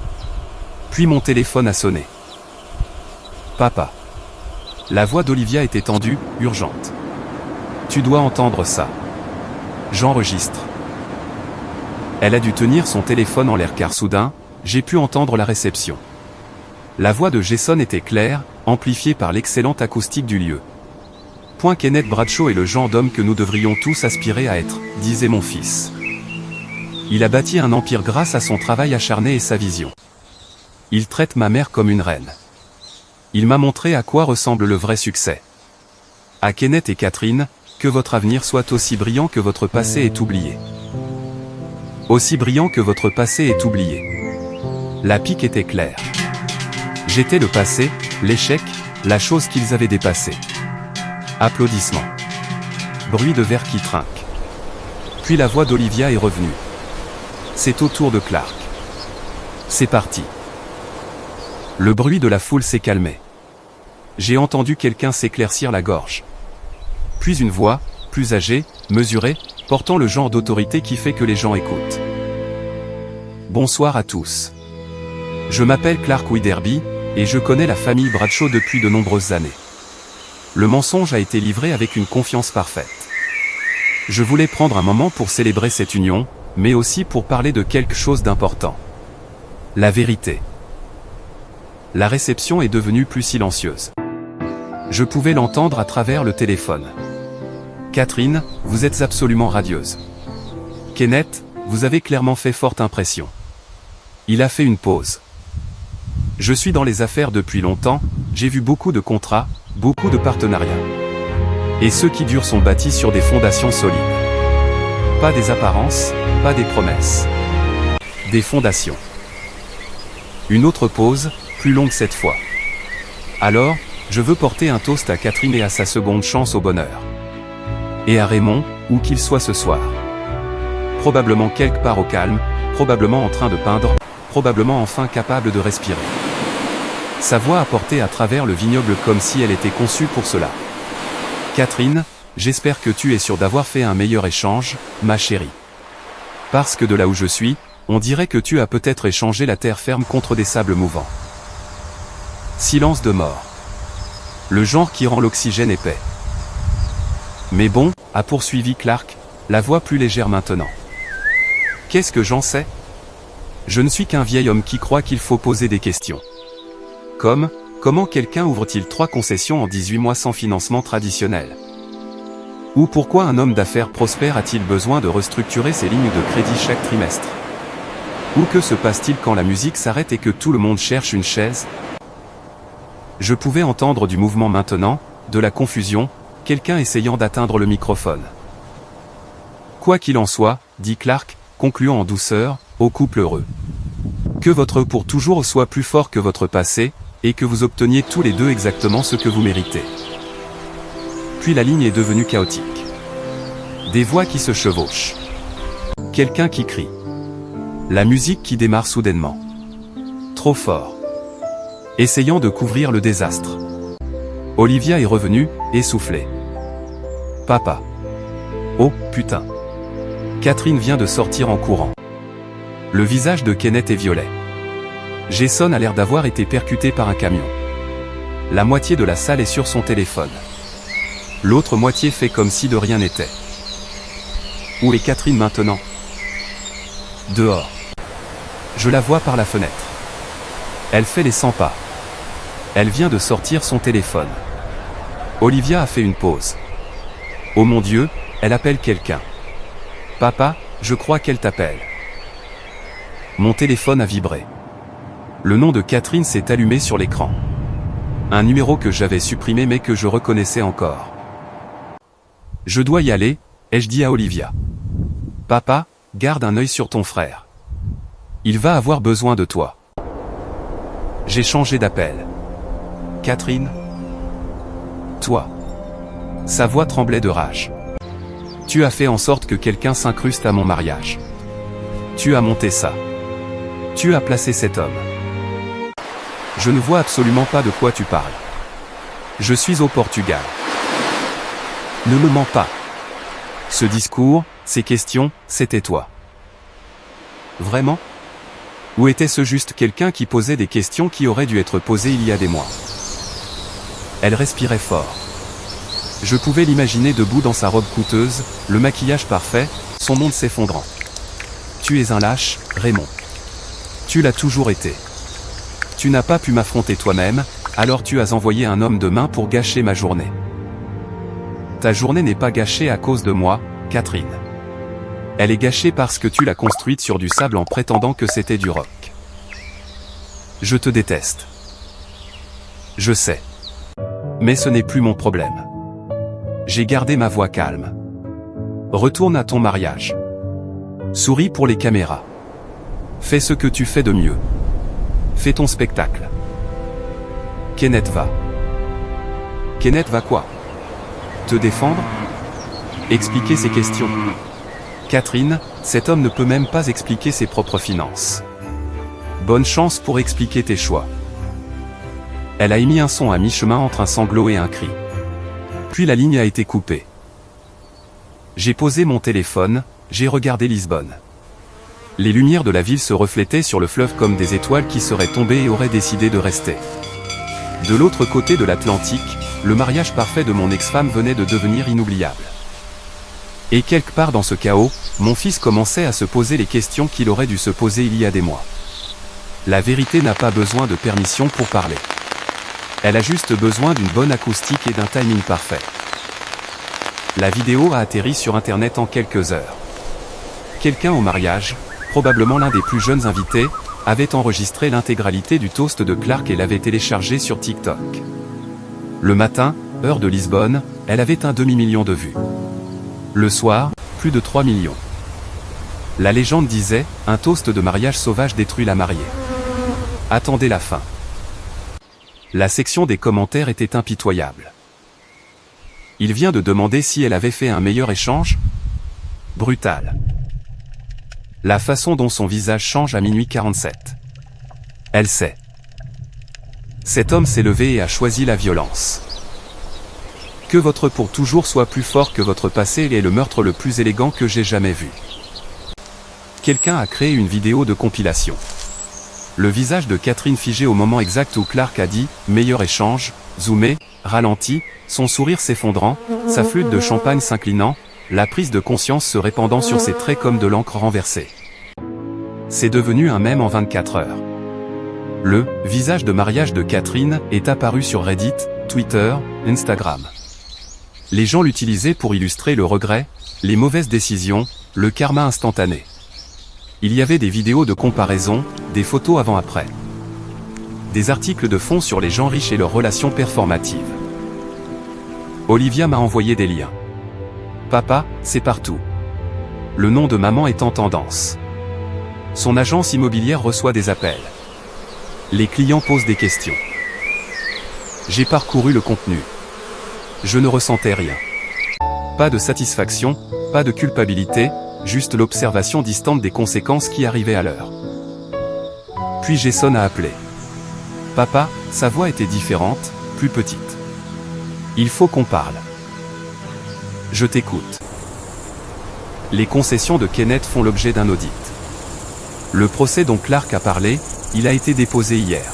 Puis mon téléphone a sonné. Papa. La voix d'Olivia était tendue, urgente. Tu dois entendre ça. J'enregistre. Elle a dû tenir son téléphone en l'air car soudain, j'ai pu entendre la réception. La voix de Jason était claire, amplifiée par l'excellente acoustique du lieu. Kenneth Bradshaw est le genre d'homme que nous devrions tous aspirer à être, disait mon fils. Il a bâti un empire grâce à son travail acharné et sa vision. Il traite ma mère comme une reine. Il m'a montré à quoi ressemble le vrai succès. À Kenneth et Catherine, que votre avenir soit aussi brillant que votre passé est oublié. Aussi brillant que votre passé est oublié. La pique était claire. J'étais le passé, l'échec, la chose qu'ils avaient dépassée. Applaudissements. Bruit de verre qui trinque. Puis la voix d'Olivia est revenue. C'est au tour de Clark. C'est parti. Le bruit de la foule s'est calmé. J'ai entendu quelqu'un s'éclaircir la gorge. Puis une voix, plus âgée, mesurée, portant le genre d'autorité qui fait que les gens écoutent. Bonsoir à tous. Je m'appelle Clark Widerby, et je connais la famille Bradshaw depuis de nombreuses années. Le mensonge a été livré avec une confiance parfaite. Je voulais prendre un moment pour célébrer cette union, mais aussi pour parler de quelque chose d'important. La vérité. La réception est devenue plus silencieuse. Je pouvais l'entendre à travers le téléphone. Catherine, vous êtes absolument radieuse. Kenneth, vous avez clairement fait forte impression. Il a fait une pause. Je suis dans les affaires depuis longtemps, j'ai vu beaucoup de contrats, beaucoup de partenariats. Et ceux qui durent sont bâtis sur des fondations solides. Pas des apparences, pas des promesses. Des fondations. Une autre pause, plus longue cette fois. Alors, je veux porter un toast à Catherine et à sa seconde chance au bonheur. Et à Raymond, où qu'il soit ce soir. Probablement quelque part au calme, probablement en train de peindre, probablement enfin capable de respirer. Sa voix a porté à travers le vignoble comme si elle était conçue pour cela. Catherine, j'espère que tu es sûre d'avoir fait un meilleur échange, ma chérie. Parce que de là où je suis, on dirait que tu as peut-être échangé la terre ferme contre des sables mouvants. Silence de mort. Le genre qui rend l'oxygène épais. Mais bon, a poursuivi Clark, la voix plus légère maintenant. Qu'est-ce que j'en sais? Je ne suis qu'un vieil homme qui croit qu'il faut poser des questions. Comme, comment quelqu'un ouvre-t-il 3 concessions en 18 mois sans financement traditionnel? Ou pourquoi un homme d'affaires prospère a-t-il besoin de restructurer ses lignes de crédit chaque trimestre? Ou que se passe-t-il quand la musique s'arrête et que tout le monde cherche une chaise? Je pouvais entendre du mouvement maintenant, de la confusion, quelqu'un essayant d'atteindre le microphone. Quoi qu'il en soit, dit Clark, concluant en douceur, au couple heureux. Que votre pour toujours soit plus fort que votre passé, et que vous obteniez tous les deux exactement ce que vous méritez. Puis la ligne est devenue chaotique. Des voix qui se chevauchent. Quelqu'un qui crie. La musique qui démarre soudainement. Trop fort. Essayant de couvrir le désastre. Olivia est revenue, essoufflée. Papa. Oh, putain. Catherine vient de sortir en courant. Le visage de Kenneth est violet. Jason a l'air d'avoir été percuté par un camion. La moitié de la salle est sur son téléphone. L'autre moitié fait comme si de rien n'était. Où est Catherine maintenant? Dehors. Je la vois par la fenêtre. Elle fait les 100 pas. Elle vient de sortir son téléphone. Olivia a fait une pause. Oh mon Dieu, elle appelle quelqu'un. Papa, je crois qu'elle t'appelle. Mon téléphone a vibré. Le nom de Catherine s'est allumé sur l'écran. Un numéro que j'avais supprimé mais que je reconnaissais encore. Je dois y aller, ai-je dit à Olivia. Papa, garde un œil sur ton frère. Il va avoir besoin de toi. J'ai changé d'appel. Catherine? Toi. Sa voix tremblait de rage. Tu as fait en sorte que quelqu'un s'incruste à mon mariage. Tu as monté ça. Tu as placé cet homme. Je ne vois absolument pas de quoi tu parles. Je suis au Portugal. Ne me mens pas. Ce discours, ces questions, c'était toi. Vraiment? Ou était-ce juste quelqu'un qui posait des questions qui auraient dû être posées il y a des mois? Elle respirait fort. Je pouvais l'imaginer debout dans sa robe coûteuse, le maquillage parfait, son monde s'effondrant. Tu es un lâche, Raymond. Tu l'as toujours été. Tu n'as pas pu m'affronter toi-même, alors tu as envoyé un homme de main pour gâcher ma journée. Ta journée n'est pas gâchée à cause de moi, Catherine. Elle est gâchée parce que tu l'as construite sur du sable en prétendant que c'était du roc. Je te déteste. Je sais. Mais ce n'est plus mon problème. J'ai gardé ma voix calme. Retourne à ton mariage. Souris pour les caméras. Fais ce que tu fais de mieux. Fais ton spectacle. Kenneth va. Kenneth va quoi? Te défendre? Expliquer ses questions. Catherine, cet homme ne peut même pas expliquer ses propres finances. Bonne chance pour expliquer tes choix. Elle a émis un son à mi-chemin entre un sanglot et un cri. Puis la ligne a été coupée. J'ai posé mon téléphone, j'ai regardé Lisbonne. Les lumières de la ville se reflétaient sur le fleuve comme des étoiles qui seraient tombées et auraient décidé de rester. De l'autre côté de l'Atlantique, le mariage parfait de mon ex-femme venait de devenir inoubliable. Et quelque part dans ce chaos, mon fils commençait à se poser les questions qu'il aurait dû se poser il y a des mois. La vérité n'a pas besoin de permission pour parler. Elle a juste besoin d'une bonne acoustique et d'un timing parfait. La vidéo a atterri sur Internet en quelques heures. Quelqu'un au mariage, probablement l'un des plus jeunes invités, avait enregistré l'intégralité du toast de Clark et l'avait téléchargé sur TikTok. Le matin, heure de Lisbonne, elle avait un demi-million de vues. Le soir, plus de 3 millions. La légende disait, un toast de mariage sauvage détruit la mariée. Attendez la fin. La section des commentaires était impitoyable. Il vient de demander si elle avait fait un meilleur échange. Brutal. La façon dont son visage change à minuit 47. Elle sait. Cet homme s'est levé et a choisi la violence. Que votre pour toujours soit plus fort que votre passé est le meurtre le plus élégant que j'ai jamais vu. Quelqu'un a créé une vidéo de compilation. Le visage de Catherine figé au moment exact où Clark a dit « meilleur échange », zoomé, ralenti, son sourire s'effondrant, sa flûte de champagne s'inclinant, la prise de conscience se répandant sur ses traits comme de l'encre renversée. C'est devenu un mème en 24 heures. Le « visage de mariage de Catherine » est apparu sur Reddit, Twitter, Instagram. Les gens l'utilisaient pour illustrer le regret, les mauvaises décisions, le karma instantané. Il y avait des vidéos de comparaison, des photos avant-après. Des articles de fond sur les gens riches et leurs relations performatives. Olivia m'a envoyé des liens. Papa, c'est partout. Le nom de maman est en tendance. Son agence immobilière reçoit des appels. Les clients posent des questions. J'ai parcouru le contenu. Je ne ressentais rien. Pas de satisfaction, pas de culpabilité, juste l'observation distante des conséquences qui arrivaient à l'heure. Puis Jason a appelé. Papa, sa voix était différente, plus petite. Il faut qu'on parle. Je t'écoute. Les concessions de Kenneth font l'objet d'un audit. Le procès dont Clark a parlé, il a été déposé hier.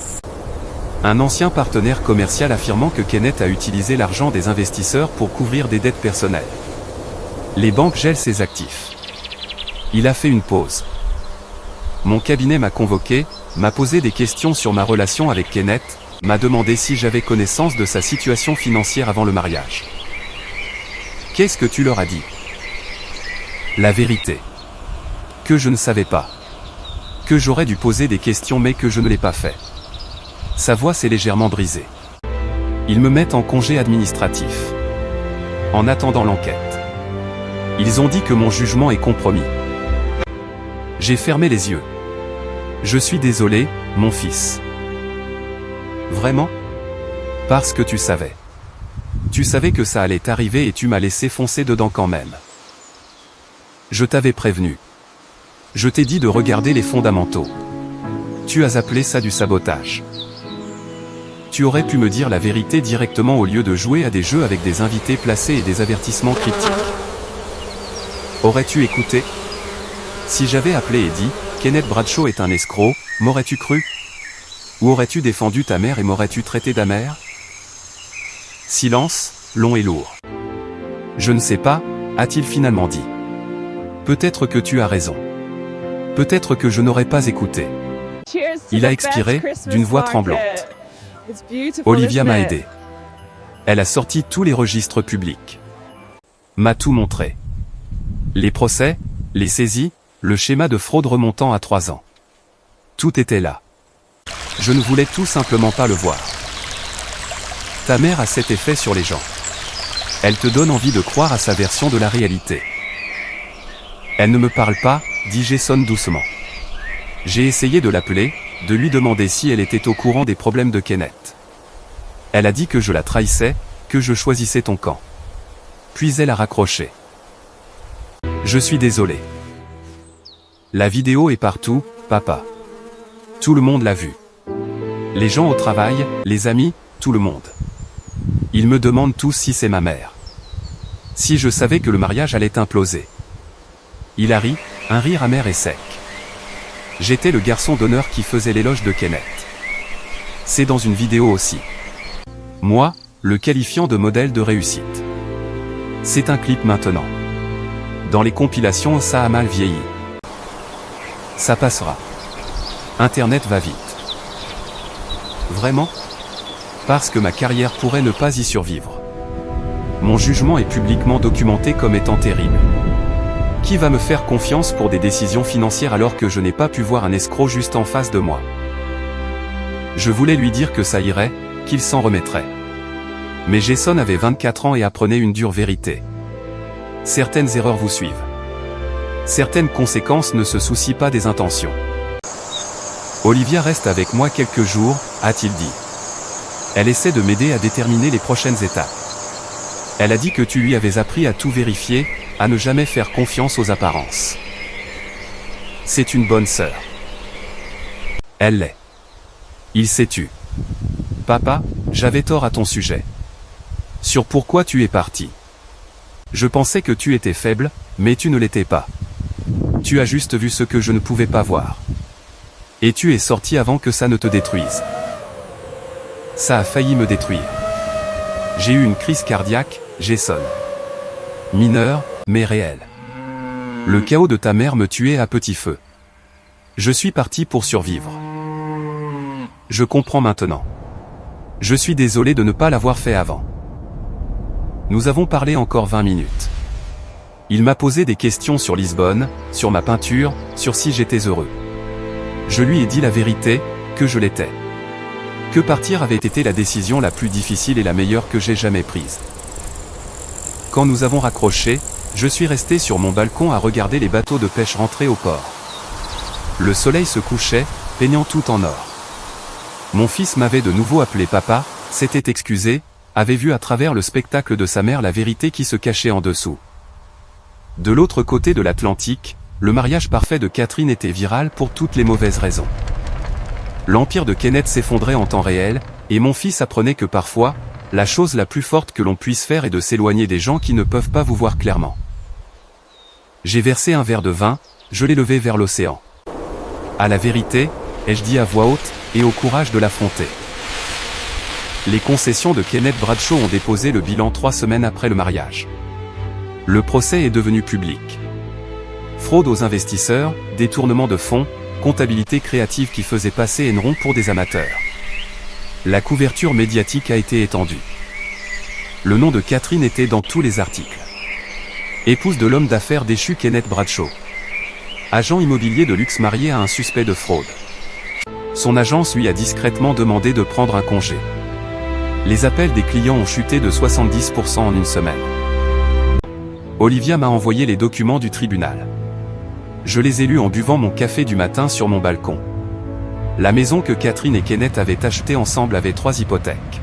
Un ancien partenaire commercial affirmant que Kenneth a utilisé l'argent des investisseurs pour couvrir des dettes personnelles. Les banques gèlent ses actifs. Il a fait une pause. Mon cabinet m'a convoqué, m'a posé des questions sur ma relation avec Kenneth, m'a demandé si j'avais connaissance de sa situation financière avant le mariage. Qu'est-ce que tu leur as dit? La vérité. Que je ne savais pas. Que j'aurais dû poser des questions mais que je ne l'ai pas fait. Sa voix s'est légèrement brisée. Ils me mettent en congé administratif. En attendant l'enquête. Ils ont dit que mon jugement est compromis. J'ai fermé les yeux. Je suis désolé, mon fils. Vraiment? Parce que tu savais. Tu savais que ça allait arriver et tu m'as laissé foncer dedans quand même. Je t'avais prévenu. Je t'ai dit de regarder les fondamentaux. Tu as appelé ça du sabotage. Tu aurais pu me dire la vérité directement au lieu de jouer à des jeux avec des invités placés et des avertissements cryptiques. Aurais-tu écouté? Si j'avais appelé et dit « Kenneth Bradshaw est un escroc », m'aurais-tu cru? Ou aurais-tu défendu ta mère et m'aurais-tu traité d'amère? Silence, long et lourd. Je ne sais pas, a-t-il finalement dit. Peut-être que tu as raison. Peut-être que je n'aurais pas écouté. Il a expiré, d'une voix tremblante. Olivia m'a aidé. Elle a sorti tous les registres publics. M'a tout montré. Les procès, les saisies, le schéma de fraude remontant à 3 ans. Tout était là. Je ne voulais tout simplement pas le voir. Ta mère a cet effet sur les gens. Elle te donne envie de croire à sa version de la réalité. Elle ne me parle pas, dit Jason doucement. J'ai essayé de l'appeler, de lui demander si elle était au courant des problèmes de Kenneth. Elle a dit que je la trahissais, que je choisissais ton camp. Puis elle a raccroché. Je suis désolé. La vidéo est partout, papa. Tout le monde l'a vue. Les gens au travail, les amis, tout le monde. Ils me demandent tous si c'est ma mère. Si je savais que le mariage allait imploser. Il a ri, un rire amer et sec. J'étais le garçon d'honneur qui faisait l'éloge de Kenneth. C'est dans une vidéo aussi. Moi, le qualifiant de modèle de réussite. C'est un clip maintenant. Dans les compilations, ça a mal vieilli. Ça passera. Internet va vite. Vraiment? Parce que ma carrière pourrait ne pas y survivre. Mon jugement est publiquement documenté comme étant terrible. Qui va me faire confiance pour des décisions financières alors que je n'ai pas pu voir un escroc juste en face de moi? Je voulais lui dire que ça irait, qu'il s'en remettrait. Mais Jason avait 24 ans et apprenait une dure vérité. Certaines erreurs vous suivent. Certaines conséquences ne se soucient pas des intentions. Olivia reste avec moi quelques jours, a-t-il dit. Elle essaie de m'aider à déterminer les prochaines étapes. Elle a dit que tu lui avais appris à tout vérifier, à ne jamais faire confiance aux apparences. C'est une bonne sœur. Elle l'est. Il s'est tu. Papa, j'avais tort à ton sujet. Sur pourquoi tu es parti. Je pensais que tu étais faible, mais tu ne l'étais pas. Tu as juste vu ce que je ne pouvais pas voir. Et tu es sorti avant que ça ne te détruise. Ça a failli me détruire. J'ai eu une crise cardiaque, Jason. Mineure, mais réelle. Le chaos de ta mère me tuait à petit feu. Je suis parti pour survivre. Je comprends maintenant. Je suis désolé de ne pas l'avoir fait avant. Nous avons parlé encore 20 minutes. Il m'a posé des questions sur Lisbonne, sur ma peinture, sur si j'étais heureux. Je lui ai dit la vérité, que je l'étais. Que partir avait été la décision la plus difficile et la meilleure que j'ai jamais prise. Quand nous avons raccroché, je suis resté sur mon balcon à regarder les bateaux de pêche rentrer au port. Le soleil se couchait, peignant tout en or. Mon fils m'avait de nouveau appelé papa, s'était excusé, avait vu à travers le spectacle de sa mère la vérité qui se cachait en dessous. De l'autre côté de l'Atlantique, le mariage parfait de Catherine était viral pour toutes les mauvaises raisons. L'empire de Kenneth s'effondrait en temps réel, et mon fils apprenait que parfois, la chose la plus forte que l'on puisse faire est de s'éloigner des gens qui ne peuvent pas vous voir clairement. J'ai versé un verre de vin, je l'ai levé vers l'océan. À la vérité, ai-je dit à voix haute, et au courage de l'affronter. Les concessions de Kenneth Bradshaw ont déposé le bilan 3 semaines après le mariage. Le procès est devenu public. Fraude aux investisseurs, détournement de fonds, comptabilité créative qui faisait passer Enron pour des amateurs. La couverture médiatique a été étendue. Le nom de Catherine était dans tous les articles. Épouse de l'homme d'affaires déchu Kenneth Bradshaw. Agent immobilier de luxe marié à un suspect de fraude. Son agence lui a discrètement demandé de prendre un congé. Les appels des clients ont chuté de 70% en une semaine. Olivia m'a envoyé les documents du tribunal. Je les ai lus en buvant mon café du matin sur mon balcon. La maison que Catherine et Kenneth avaient achetée ensemble avait 3 hypothèques.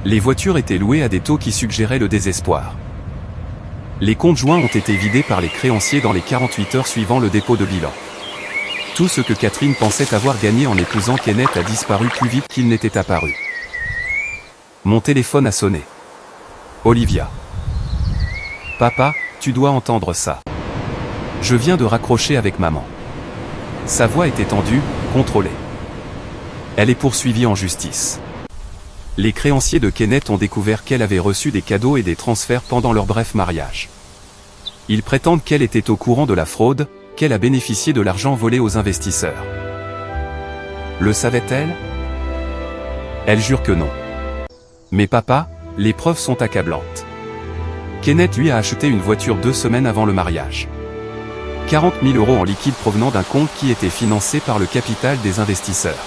Les voitures étaient louées à des taux qui suggéraient le désespoir. Les comptes joints ont été vidés par les créanciers dans les 48 heures suivant le dépôt de bilan. Tout ce que Catherine pensait avoir gagné en épousant Kenneth a disparu plus vite qu'il n'était apparu. Mon téléphone a sonné. Olivia. Papa, tu dois entendre ça. Je viens de raccrocher avec maman. Sa voix était tendue, contrôlée. Elle est poursuivie en justice. Les créanciers de Kenneth ont découvert qu'elle avait reçu des cadeaux et des transferts pendant leur bref mariage. Ils prétendent qu'elle était au courant de la fraude, qu'elle a bénéficié de l'argent volé aux investisseurs. Le savait-elle? Elle jure que non. Mais papa, les preuves sont accablantes. Kenneth lui a acheté une voiture 2 semaines avant le mariage. 40 000 € en liquide provenant d'un compte qui était financé par le capital des investisseurs.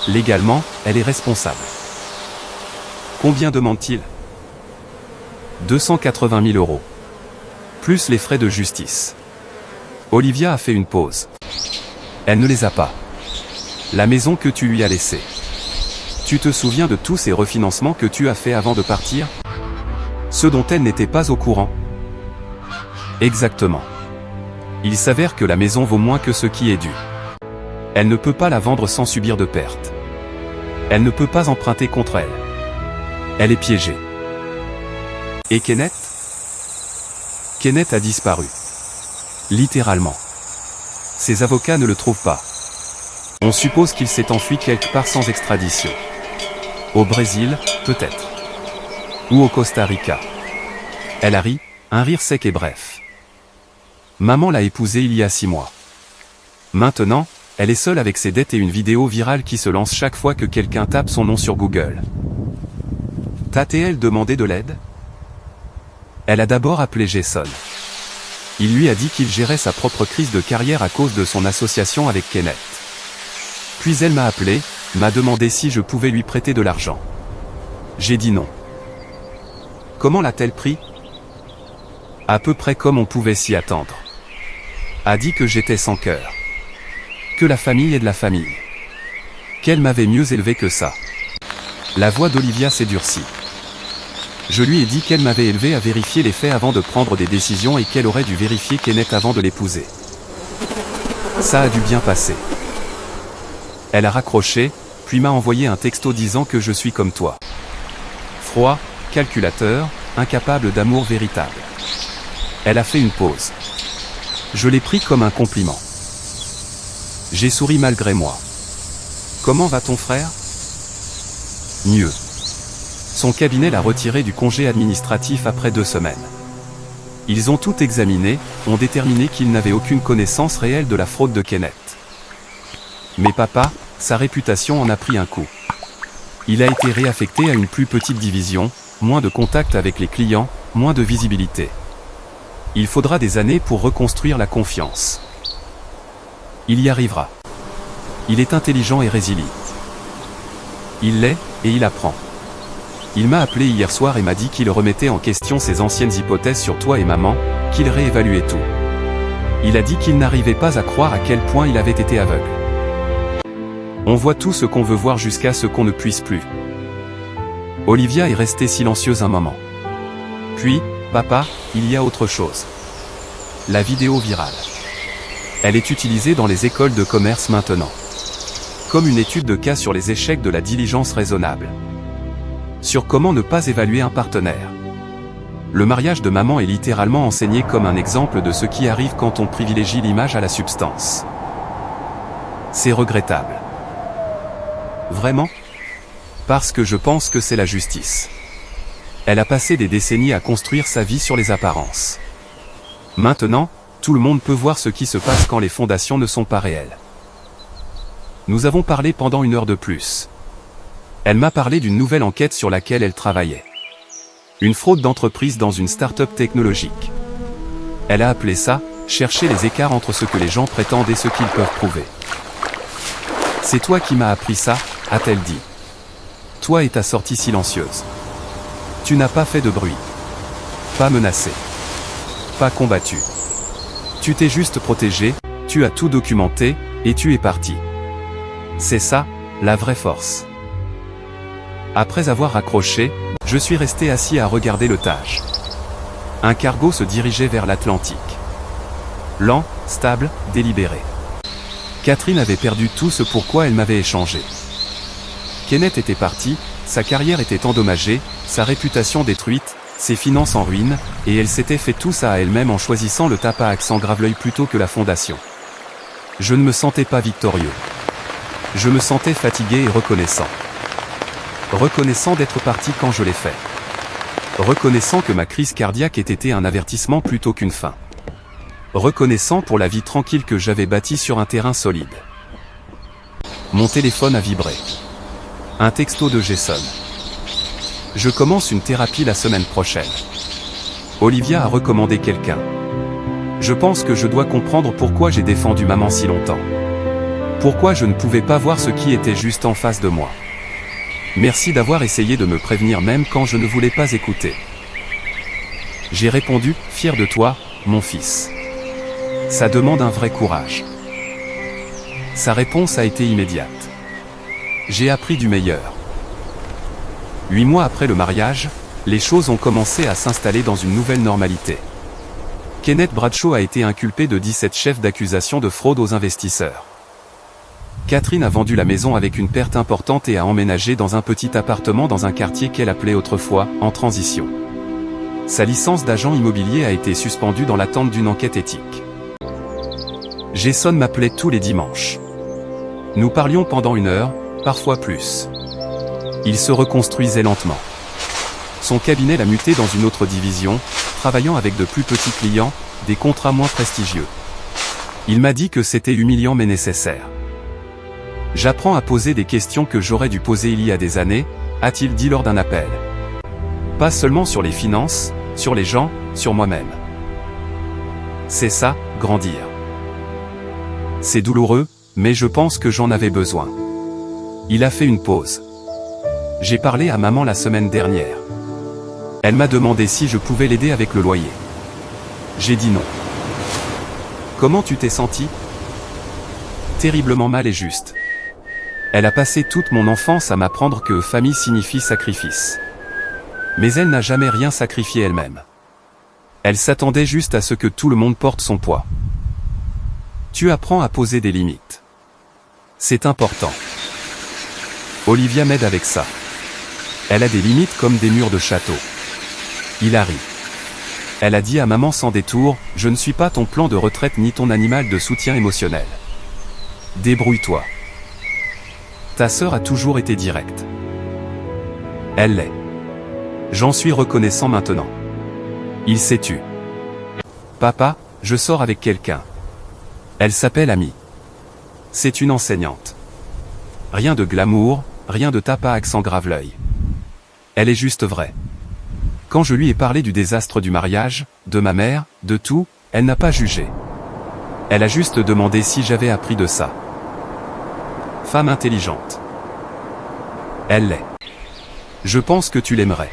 Légalement, elle est responsable. Combien demande-t-il? 280 000 €. Plus les frais de justice. Olivia a fait une pause. Elle ne les a pas. La maison que tu lui as laissée. Tu te souviens de tous ces refinancements que tu as fait avant de partir? Ceux dont elle n'était pas au courant. Exactement. Il s'avère que la maison vaut moins que ce qui est dû. Elle ne peut pas la vendre sans subir de pertes. Elle ne peut pas emprunter contre elle. Elle est piégée. Et Kenneth? Kenneth a disparu. Littéralement. Ses avocats ne le trouvent pas. On suppose qu'il s'est enfui quelque part sans extradition. Au Brésil, peut-être. Ou au Costa Rica. Elle a ri, un rire sec et bref. Maman l'a épousé il y a 6 mois. Maintenant, elle est seule avec ses dettes et une vidéo virale qui se lance chaque fois que quelqu'un tape son nom sur Google. T'a-t-elle demandé de l'aide? Elle a d'abord appelé Jason. Il lui a dit qu'il gérait sa propre crise de carrière à cause de son association avec Kenneth. Puis elle m'a appelé, m'a demandé si je pouvais lui prêter de l'argent. J'ai dit non. Comment l'a-t-elle pris? À peu près comme on pouvait s'y attendre. A dit que j'étais sans cœur. Que la famille est de la famille. Qu'elle m'avait mieux élevé que ça. La voix d'Olivia s'est durcie. Je lui ai dit qu'elle m'avait élevé à vérifier les faits avant de prendre des décisions et qu'elle aurait dû vérifier Kenneth avant de l'épouser. Ça a dû bien passer. Elle a raccroché, puis m'a envoyé un texto disant que je suis comme toi. Froid, calculateur, incapable d'amour véritable. Elle a fait une pause. Je l'ai pris comme un compliment. J'ai souri malgré moi. Comment va ton frère? Mieux. Son cabinet l'a retiré du congé administratif après 2 semaines. Ils ont tout examiné, ont déterminé qu'il n'avait aucune connaissance réelle de la fraude de Kenneth. Mais papa, sa réputation en a pris un coup. Il a été réaffecté à une plus petite division, moins de contact avec les clients, moins de visibilité. Il faudra des années pour reconstruire la confiance. Il y arrivera. Il est intelligent et résilient. Il l'est, et il apprend. Il m'a appelé hier soir et m'a dit qu'il remettait en question ses anciennes hypothèses sur toi et maman, qu'il réévaluait tout. Il a dit qu'il n'arrivait pas à croire à quel point il avait été aveugle. On voit tout ce qu'on veut voir jusqu'à ce qu'on ne puisse plus. Olivia est restée silencieuse un moment. Puis, papa, il y a autre chose. La vidéo virale. Elle est utilisée dans les écoles de commerce maintenant. Comme une étude de cas sur les échecs de la diligence raisonnable. Sur comment ne pas évaluer un partenaire. Le mariage de maman est littéralement enseigné comme un exemple de ce qui arrive quand on privilégie l'image à la substance. C'est regrettable. Vraiment? Parce que je pense que c'est la justice. Elle a passé des décennies à construire sa vie sur les apparences. Maintenant, tout le monde peut voir ce qui se passe quand les fondations ne sont pas réelles. Nous avons parlé pendant 1 heure de plus. Elle m'a parlé d'une nouvelle enquête sur laquelle elle travaillait. Une fraude d'entreprise dans une start-up technologique. Elle a appelé ça « chercher les écarts entre ce que les gens prétendent et ce qu'ils peuvent prouver ». C'est toi qui m'as appris ça, a-t-elle dit. Toi et ta sortie silencieuse. Tu n'as pas fait de bruit. Pas menacé. Pas combattu. Tu t'es juste protégé, tu as tout documenté, et tu es parti. C'est ça, la vraie force. Après avoir raccroché, je suis resté assis à regarder le Tage. Un cargo se dirigeait vers l'Atlantique. Lent, stable, délibéré. Catherine avait perdu tout ce pourquoi elle m'avait échangé. Kenneth était parti, sa carrière était endommagée, sa réputation détruite, ses finances en ruine, et elle s'était fait tout ça à elle-même en choisissant le tape à accent grave-l'œil plutôt que la fondation. Je ne me sentais pas victorieux. Je me sentais fatigué et reconnaissant. Reconnaissant d'être parti quand je l'ai fait. Reconnaissant que ma crise cardiaque ait été un avertissement plutôt qu'une fin. Reconnaissant pour la vie tranquille que j'avais bâtie sur un terrain solide. Mon téléphone a vibré. Un texto de Jason. Je commence une thérapie la semaine prochaine. Olivia a recommandé quelqu'un. Je pense que je dois comprendre pourquoi j'ai défendu maman si longtemps. Pourquoi je ne pouvais pas voir ce qui était juste en face de moi. Merci d'avoir essayé de me prévenir même quand je ne voulais pas écouter. J'ai répondu, fier de toi, mon fils. Ça demande un vrai courage. Sa réponse a été immédiate. J'ai appris du meilleur. 8 mois après le mariage, les choses ont commencé à s'installer dans une nouvelle normalité. Kenneth Bradshaw a été inculpé de 17 chefs d'accusation de fraude aux investisseurs. Catherine a vendu la maison avec une perte importante et a emménagé dans un petit appartement dans un quartier qu'elle appelait autrefois « en transition ». Sa licence d'agent immobilier a été suspendue dans l'attente d'une enquête éthique. Jason m'appelait tous les dimanches. Nous parlions pendant 1 heure, parfois plus. Il se reconstruisait lentement. Son cabinet l'a muté dans une autre division, travaillant avec de plus petits clients, des contrats moins prestigieux. Il m'a dit que c'était humiliant mais nécessaire. J'apprends à poser des questions que j'aurais dû poser il y a des années, a-t-il dit lors d'un appel. Pas seulement sur les finances, sur les gens, sur moi-même. C'est ça, grandir. C'est douloureux, mais je pense que j'en avais besoin. Il a fait une pause. J'ai parlé à maman la semaine dernière. Elle m'a demandé si je pouvais l'aider avec le loyer. J'ai dit non. Comment tu t'es senti? Terriblement mal et juste. Elle a passé toute mon enfance à m'apprendre que famille signifie sacrifice. Mais elle n'a jamais rien sacrifié elle-même. Elle s'attendait juste à ce que tout le monde porte son poids. Tu apprends à poser des limites. C'est important. Olivia m'aide avec ça. Elle a des limites comme des murs de château. Il a ri. Elle a dit à maman sans détour, « Je ne suis pas ton plan de retraite ni ton animal de soutien émotionnel. Débrouille-toi. » Ta sœur a toujours été directe. Elle l'est. J'en suis reconnaissant maintenant. Il s'est tu. Papa, je sors avec quelqu'un. Elle s'appelle Amy. C'est une enseignante. Rien de glamour, rien de tape à accent grave-l'œil. Elle est juste vraie. Quand je lui ai parlé du désastre du mariage, de ma mère, de tout, elle n'a pas jugé. Elle a juste demandé si j'avais appris de ça. Femme intelligente. Elle l'est. Je pense que tu l'aimerais.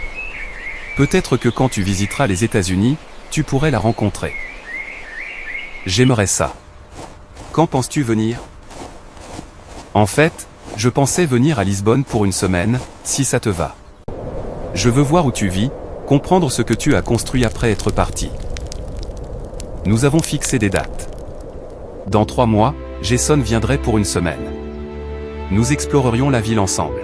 Peut-être que quand tu visiteras les États-Unis, tu pourrais la rencontrer. J'aimerais ça. Quand penses-tu venir? En fait, je pensais venir à Lisbonne pour une semaine, si ça te va. Je veux voir où tu vis, comprendre ce que tu as construit après être parti. Nous avons fixé des dates. Dans 3 mois, Jason viendrait pour une semaine. Nous explorerions la ville ensemble.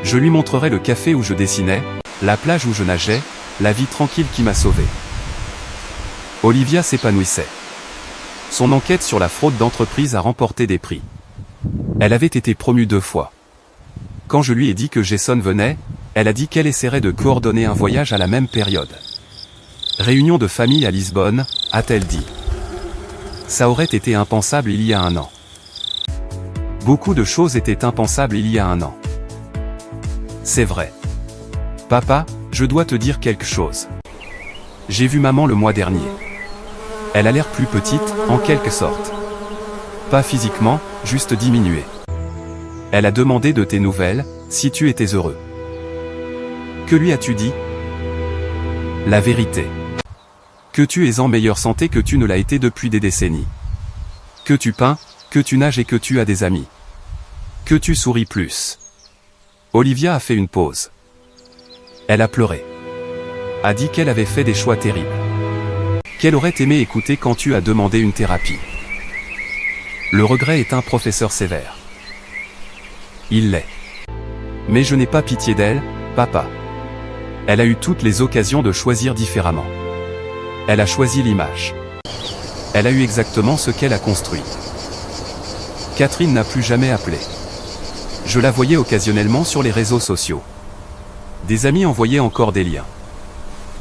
Je lui montrerai le café où je dessinais, la plage où je nageais, la vie tranquille qui m'a sauvé. Olivia s'épanouissait. Son enquête sur la fraude d'entreprise a remporté des prix. Elle avait été promue 2 fois. Quand je lui ai dit que Jason venait, elle a dit qu'elle essaierait de coordonner un voyage à la même période. Réunion de famille à Lisbonne, a-t-elle dit. Ça aurait été impensable il y a 1 an. Beaucoup de choses étaient impensables il y a 1 an. C'est vrai. Papa, je dois te dire quelque chose. J'ai vu maman le mois dernier. Elle a l'air plus petite, en quelque sorte. Pas physiquement, juste diminuée. Elle a demandé de tes nouvelles, si tu étais heureux. Que lui as-tu dit? La vérité. Que tu es en meilleure santé que tu ne l'as été depuis des décennies. Que tu peins, que tu nages et que tu as des amis. Que tu souris plus. Olivia a fait une pause. Elle a pleuré. A dit qu'elle avait fait des choix terribles. Qu'elle aurait aimé écouter quand tu as demandé une thérapie. Le regret est un professeur sévère. Il l'est. Mais je n'ai pas pitié d'elle, papa. Elle a eu toutes les occasions de choisir différemment. Elle a choisi l'image. Elle a eu exactement ce qu'elle a construit. Catherine n'a plus jamais appelé. Je la voyais occasionnellement sur les réseaux sociaux. Des amis envoyaient encore des liens.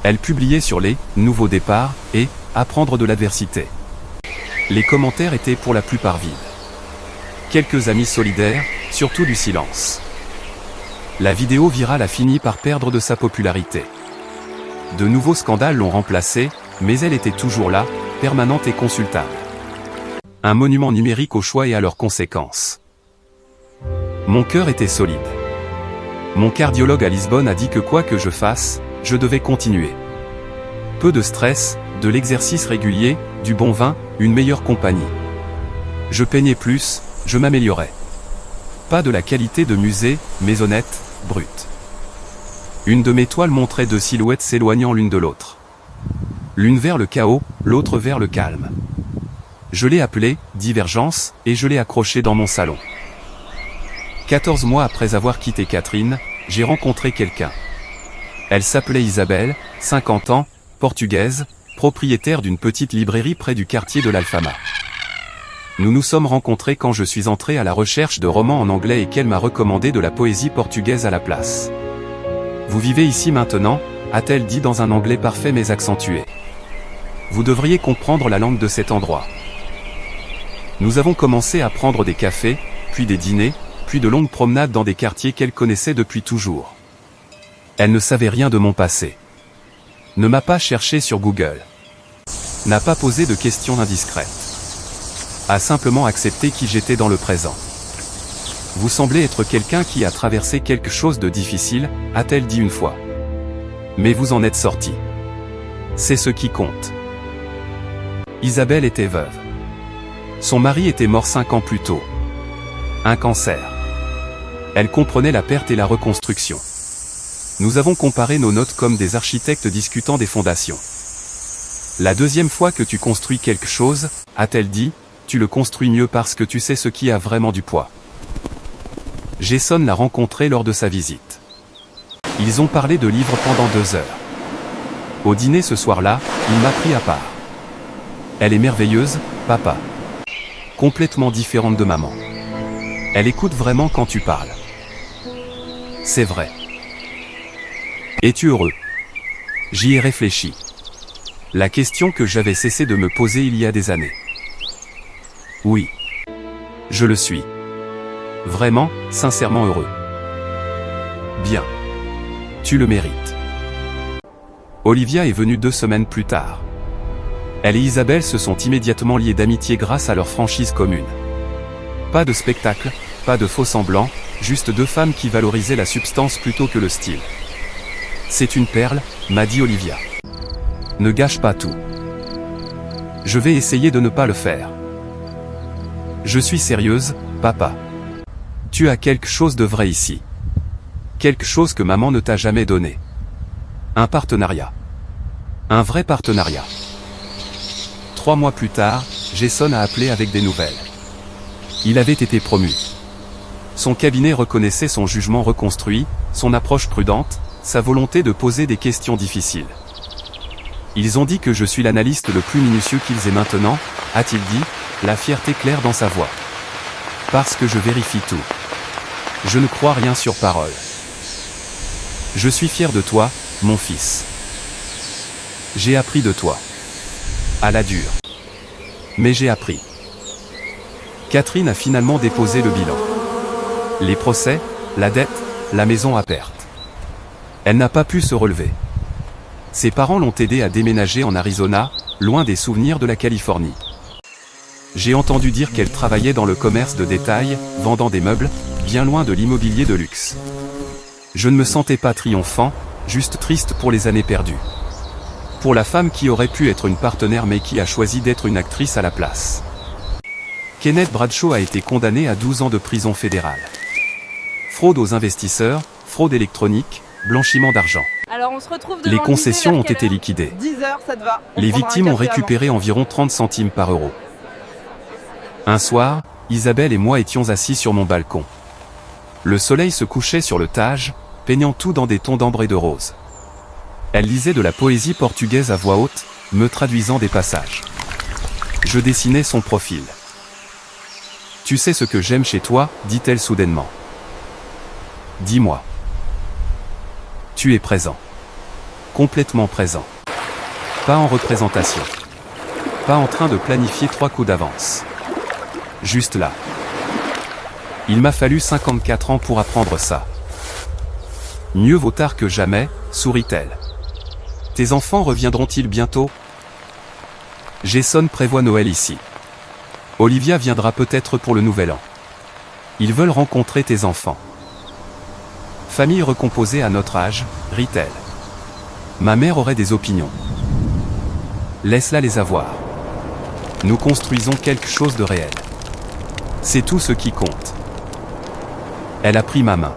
Elle publiait sur les « nouveaux départs » et « apprendre de l'adversité ». Les commentaires étaient pour la plupart vides. Quelques amis solidaires, surtout du silence. La vidéo virale a fini par perdre de sa popularité. De nouveaux scandales l'ont remplacée, mais elle était toujours là, permanente et consultable. Un monument numérique aux choix et à leurs conséquences. Mon cœur était solide. Mon cardiologue à Lisbonne a dit que quoi que je fasse, je devais continuer. Peu de stress, de l'exercice régulier, du bon vin, une meilleure compagnie. Je peignais plus, je m'améliorais. Pas de la qualité de musée, mais honnête, brute. Une de mes toiles montrait 2 silhouettes s'éloignant l'une de l'autre. L'une vers le chaos, l'autre vers le calme. Je l'ai appelée « Divergence » et je l'ai accrochée dans mon salon. 14 mois après avoir quitté Catherine, j'ai rencontré quelqu'un. Elle s'appelait Isabelle, 50 ans, portugaise, propriétaire d'une petite librairie près du quartier de l'Alfama. Nous nous sommes rencontrés quand je suis entré à la recherche de romans en anglais et qu'elle m'a recommandé de la poésie portugaise à la place. « Vous vivez ici maintenant ?» a-t-elle dit dans un anglais parfait mais accentué. « Vous devriez comprendre la langue de cet endroit. » Nous avons commencé à prendre des cafés, puis des dîners, puis de longues promenades dans des quartiers qu'elle connaissait depuis toujours. Elle ne savait rien de mon passé. Ne m'a pas cherché sur Google. N'a pas posé de questions indiscrètes. A simplement accepté qui j'étais dans le présent. Vous semblez être quelqu'un qui a traversé quelque chose de difficile, a-t-elle dit une fois. Mais vous en êtes sorti. C'est ce qui compte. Isabelle était veuve. Son mari était mort 5 ans plus tôt. Un cancer. Elle comprenait la perte et la reconstruction. Nous avons comparé nos notes comme des architectes discutant des fondations. La deuxième fois que tu construis quelque chose, a-t-elle dit, tu le construis mieux parce que tu sais ce qui a vraiment du poids. Jason l'a rencontré lors de sa visite. Ils ont parlé de livres pendant 2 heures. Au dîner ce soir-là, il m'a pris à part. Elle est merveilleuse, papa. Complètement différente de maman. Elle écoute vraiment quand tu parles. C'est vrai. Es-tu heureux? J'y ai réfléchi. La question que j'avais cessé de me poser il y a des années. Oui. Je le suis. Vraiment, sincèrement heureux. Bien. Tu le mérites. Olivia est venue 2 semaines plus tard. Elle et Isabelle se sont immédiatement liées d'amitié grâce à leur franchise commune. Pas de spectacle, pas de faux semblants, juste 2 femmes qui valorisaient la substance plutôt que le style. C'est une perle, m'a dit Olivia. Ne gâche pas tout. Je vais essayer de ne pas le faire. Je suis sérieuse, papa. Tu as quelque chose de vrai ici. Quelque chose que maman ne t'a jamais donné. Un partenariat. Un vrai partenariat. 3 mois plus tard, Jason a appelé avec des nouvelles. Il avait été promu. Son cabinet reconnaissait son jugement reconstruit, son approche prudente, sa volonté de poser des questions difficiles. Ils ont dit que je suis l'analyste le plus minutieux qu'ils aient maintenant, a-t-il dit, la fierté claire dans sa voix. Parce que je vérifie tout. Je ne crois rien sur parole. Je suis fier de toi, mon fils. J'ai appris de toi. À la dure. Mais j'ai appris. Catherine a finalement déposé le bilan. Les procès, la dette, la maison à perte. Elle n'a pas pu se relever. Ses parents l'ont aidée à déménager en Arizona, loin des souvenirs de la Californie. J'ai entendu dire qu'elle travaillait dans le commerce de détail, vendant des meubles, bien loin de l'immobilier de luxe. Je ne me sentais pas triomphant, juste triste pour les années perdues. Pour la femme qui aurait pu être une partenaire mais qui a choisi d'être une actrice à la place. Kenneth Bradshaw a été condamné à 12 ans de prison fédérale. Fraude aux investisseurs, fraude électronique, blanchiment d'argent. Alors on se retrouve Les concessions ont été liquidées. 10 heures, ça te va. Les victimes ont récupéré environ 30 centimes par euro. Un soir, Isabelle et moi étions assis sur mon balcon. Le soleil se couchait sur le Tage, peignant tout dans des tons d'ambre et de rose. Elle lisait de la poésie portugaise à voix haute, me traduisant des passages. Je dessinais son profil. « Tu sais ce que j'aime chez toi » dit-elle soudainement. « Dis-moi. » Tu es présent. Complètement présent. Pas en représentation. Pas en train de planifier 3 coups d'avance. Juste là. Il m'a fallu 54 ans pour apprendre ça. Mieux vaut tard que jamais, sourit-elle. Tes enfants reviendront-ils bientôt? Jason prévoit Noël ici. Olivia viendra peut-être pour le nouvel an. Ils veulent rencontrer tes enfants. Famille recomposée à notre âge, rit-elle. Ma mère aurait des opinions. Laisse-la les avoir. Nous construisons quelque chose de réel. C'est tout ce qui compte. Elle a pris ma main.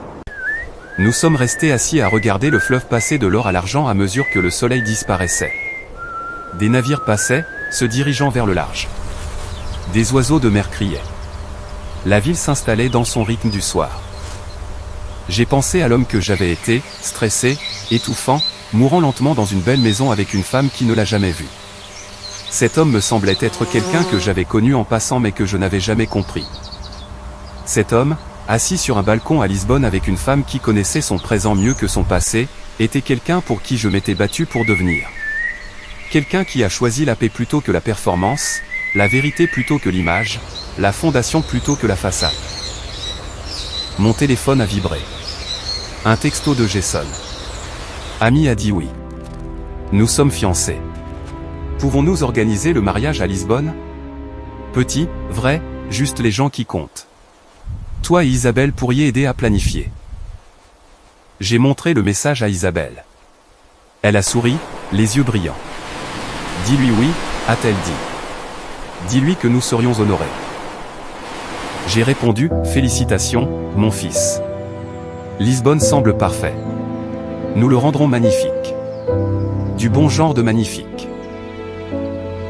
Nous sommes restés assis à regarder le fleuve passer de l'or à l'argent à mesure que le soleil disparaissait. Des navires passaient, se dirigeant vers le large. Des oiseaux de mer criaient. La ville s'installait dans son rythme du soir. J'ai pensé à l'homme que j'avais été, stressé, étouffant, mourant lentement dans une belle maison avec une femme qui ne l'a jamais vu. Cet homme me semblait être quelqu'un que j'avais connu en passant mais que je n'avais jamais compris. Cet homme, assis sur un balcon à Lisbonne avec une femme qui connaissait son présent mieux que son passé, était quelqu'un pour qui je m'étais battu pour devenir. Quelqu'un qui a choisi la paix plutôt que la performance, la vérité plutôt que l'image, la fondation plutôt que la façade. Mon téléphone a vibré. Un texto de Jason. Ami a dit oui. Nous sommes fiancés. Pouvons-nous organiser le mariage à Lisbonne? Petit, vrai, juste les gens qui comptent. Toi et Isabelle pourriez aider à planifier. J'ai montré le message à Isabelle. Elle a souri, les yeux brillants. Dis-lui oui, a-t-elle dit. Dis-lui que nous serions honorés. J'ai répondu, félicitations, mon fils. Lisbonne semble parfait. Nous le rendrons magnifique. Du bon genre de magnifique.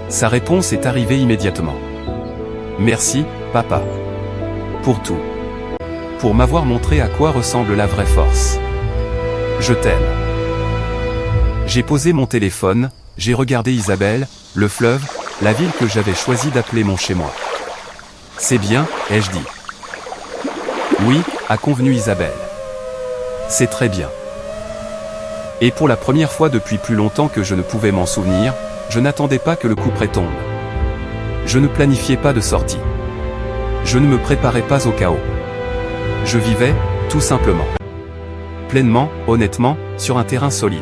Sa réponse est arrivée immédiatement. Merci, papa. Pour tout. Pour m'avoir montré à quoi ressemble la vraie force. Je t'aime. J'ai posé mon téléphone, j'ai regardé Isabelle, le fleuve, la ville que j'avais choisi d'appeler mon chez-moi. C'est bien, ai-je dit. Oui, a convenu Isabelle. C'est très bien. Et pour la première fois depuis plus longtemps que je ne pouvais m'en souvenir, je n'attendais pas que le couperet tombe. Je ne planifiais pas de sortie. Je ne me préparais pas au chaos. Je vivais, tout simplement. Pleinement, honnêtement, sur un terrain solide.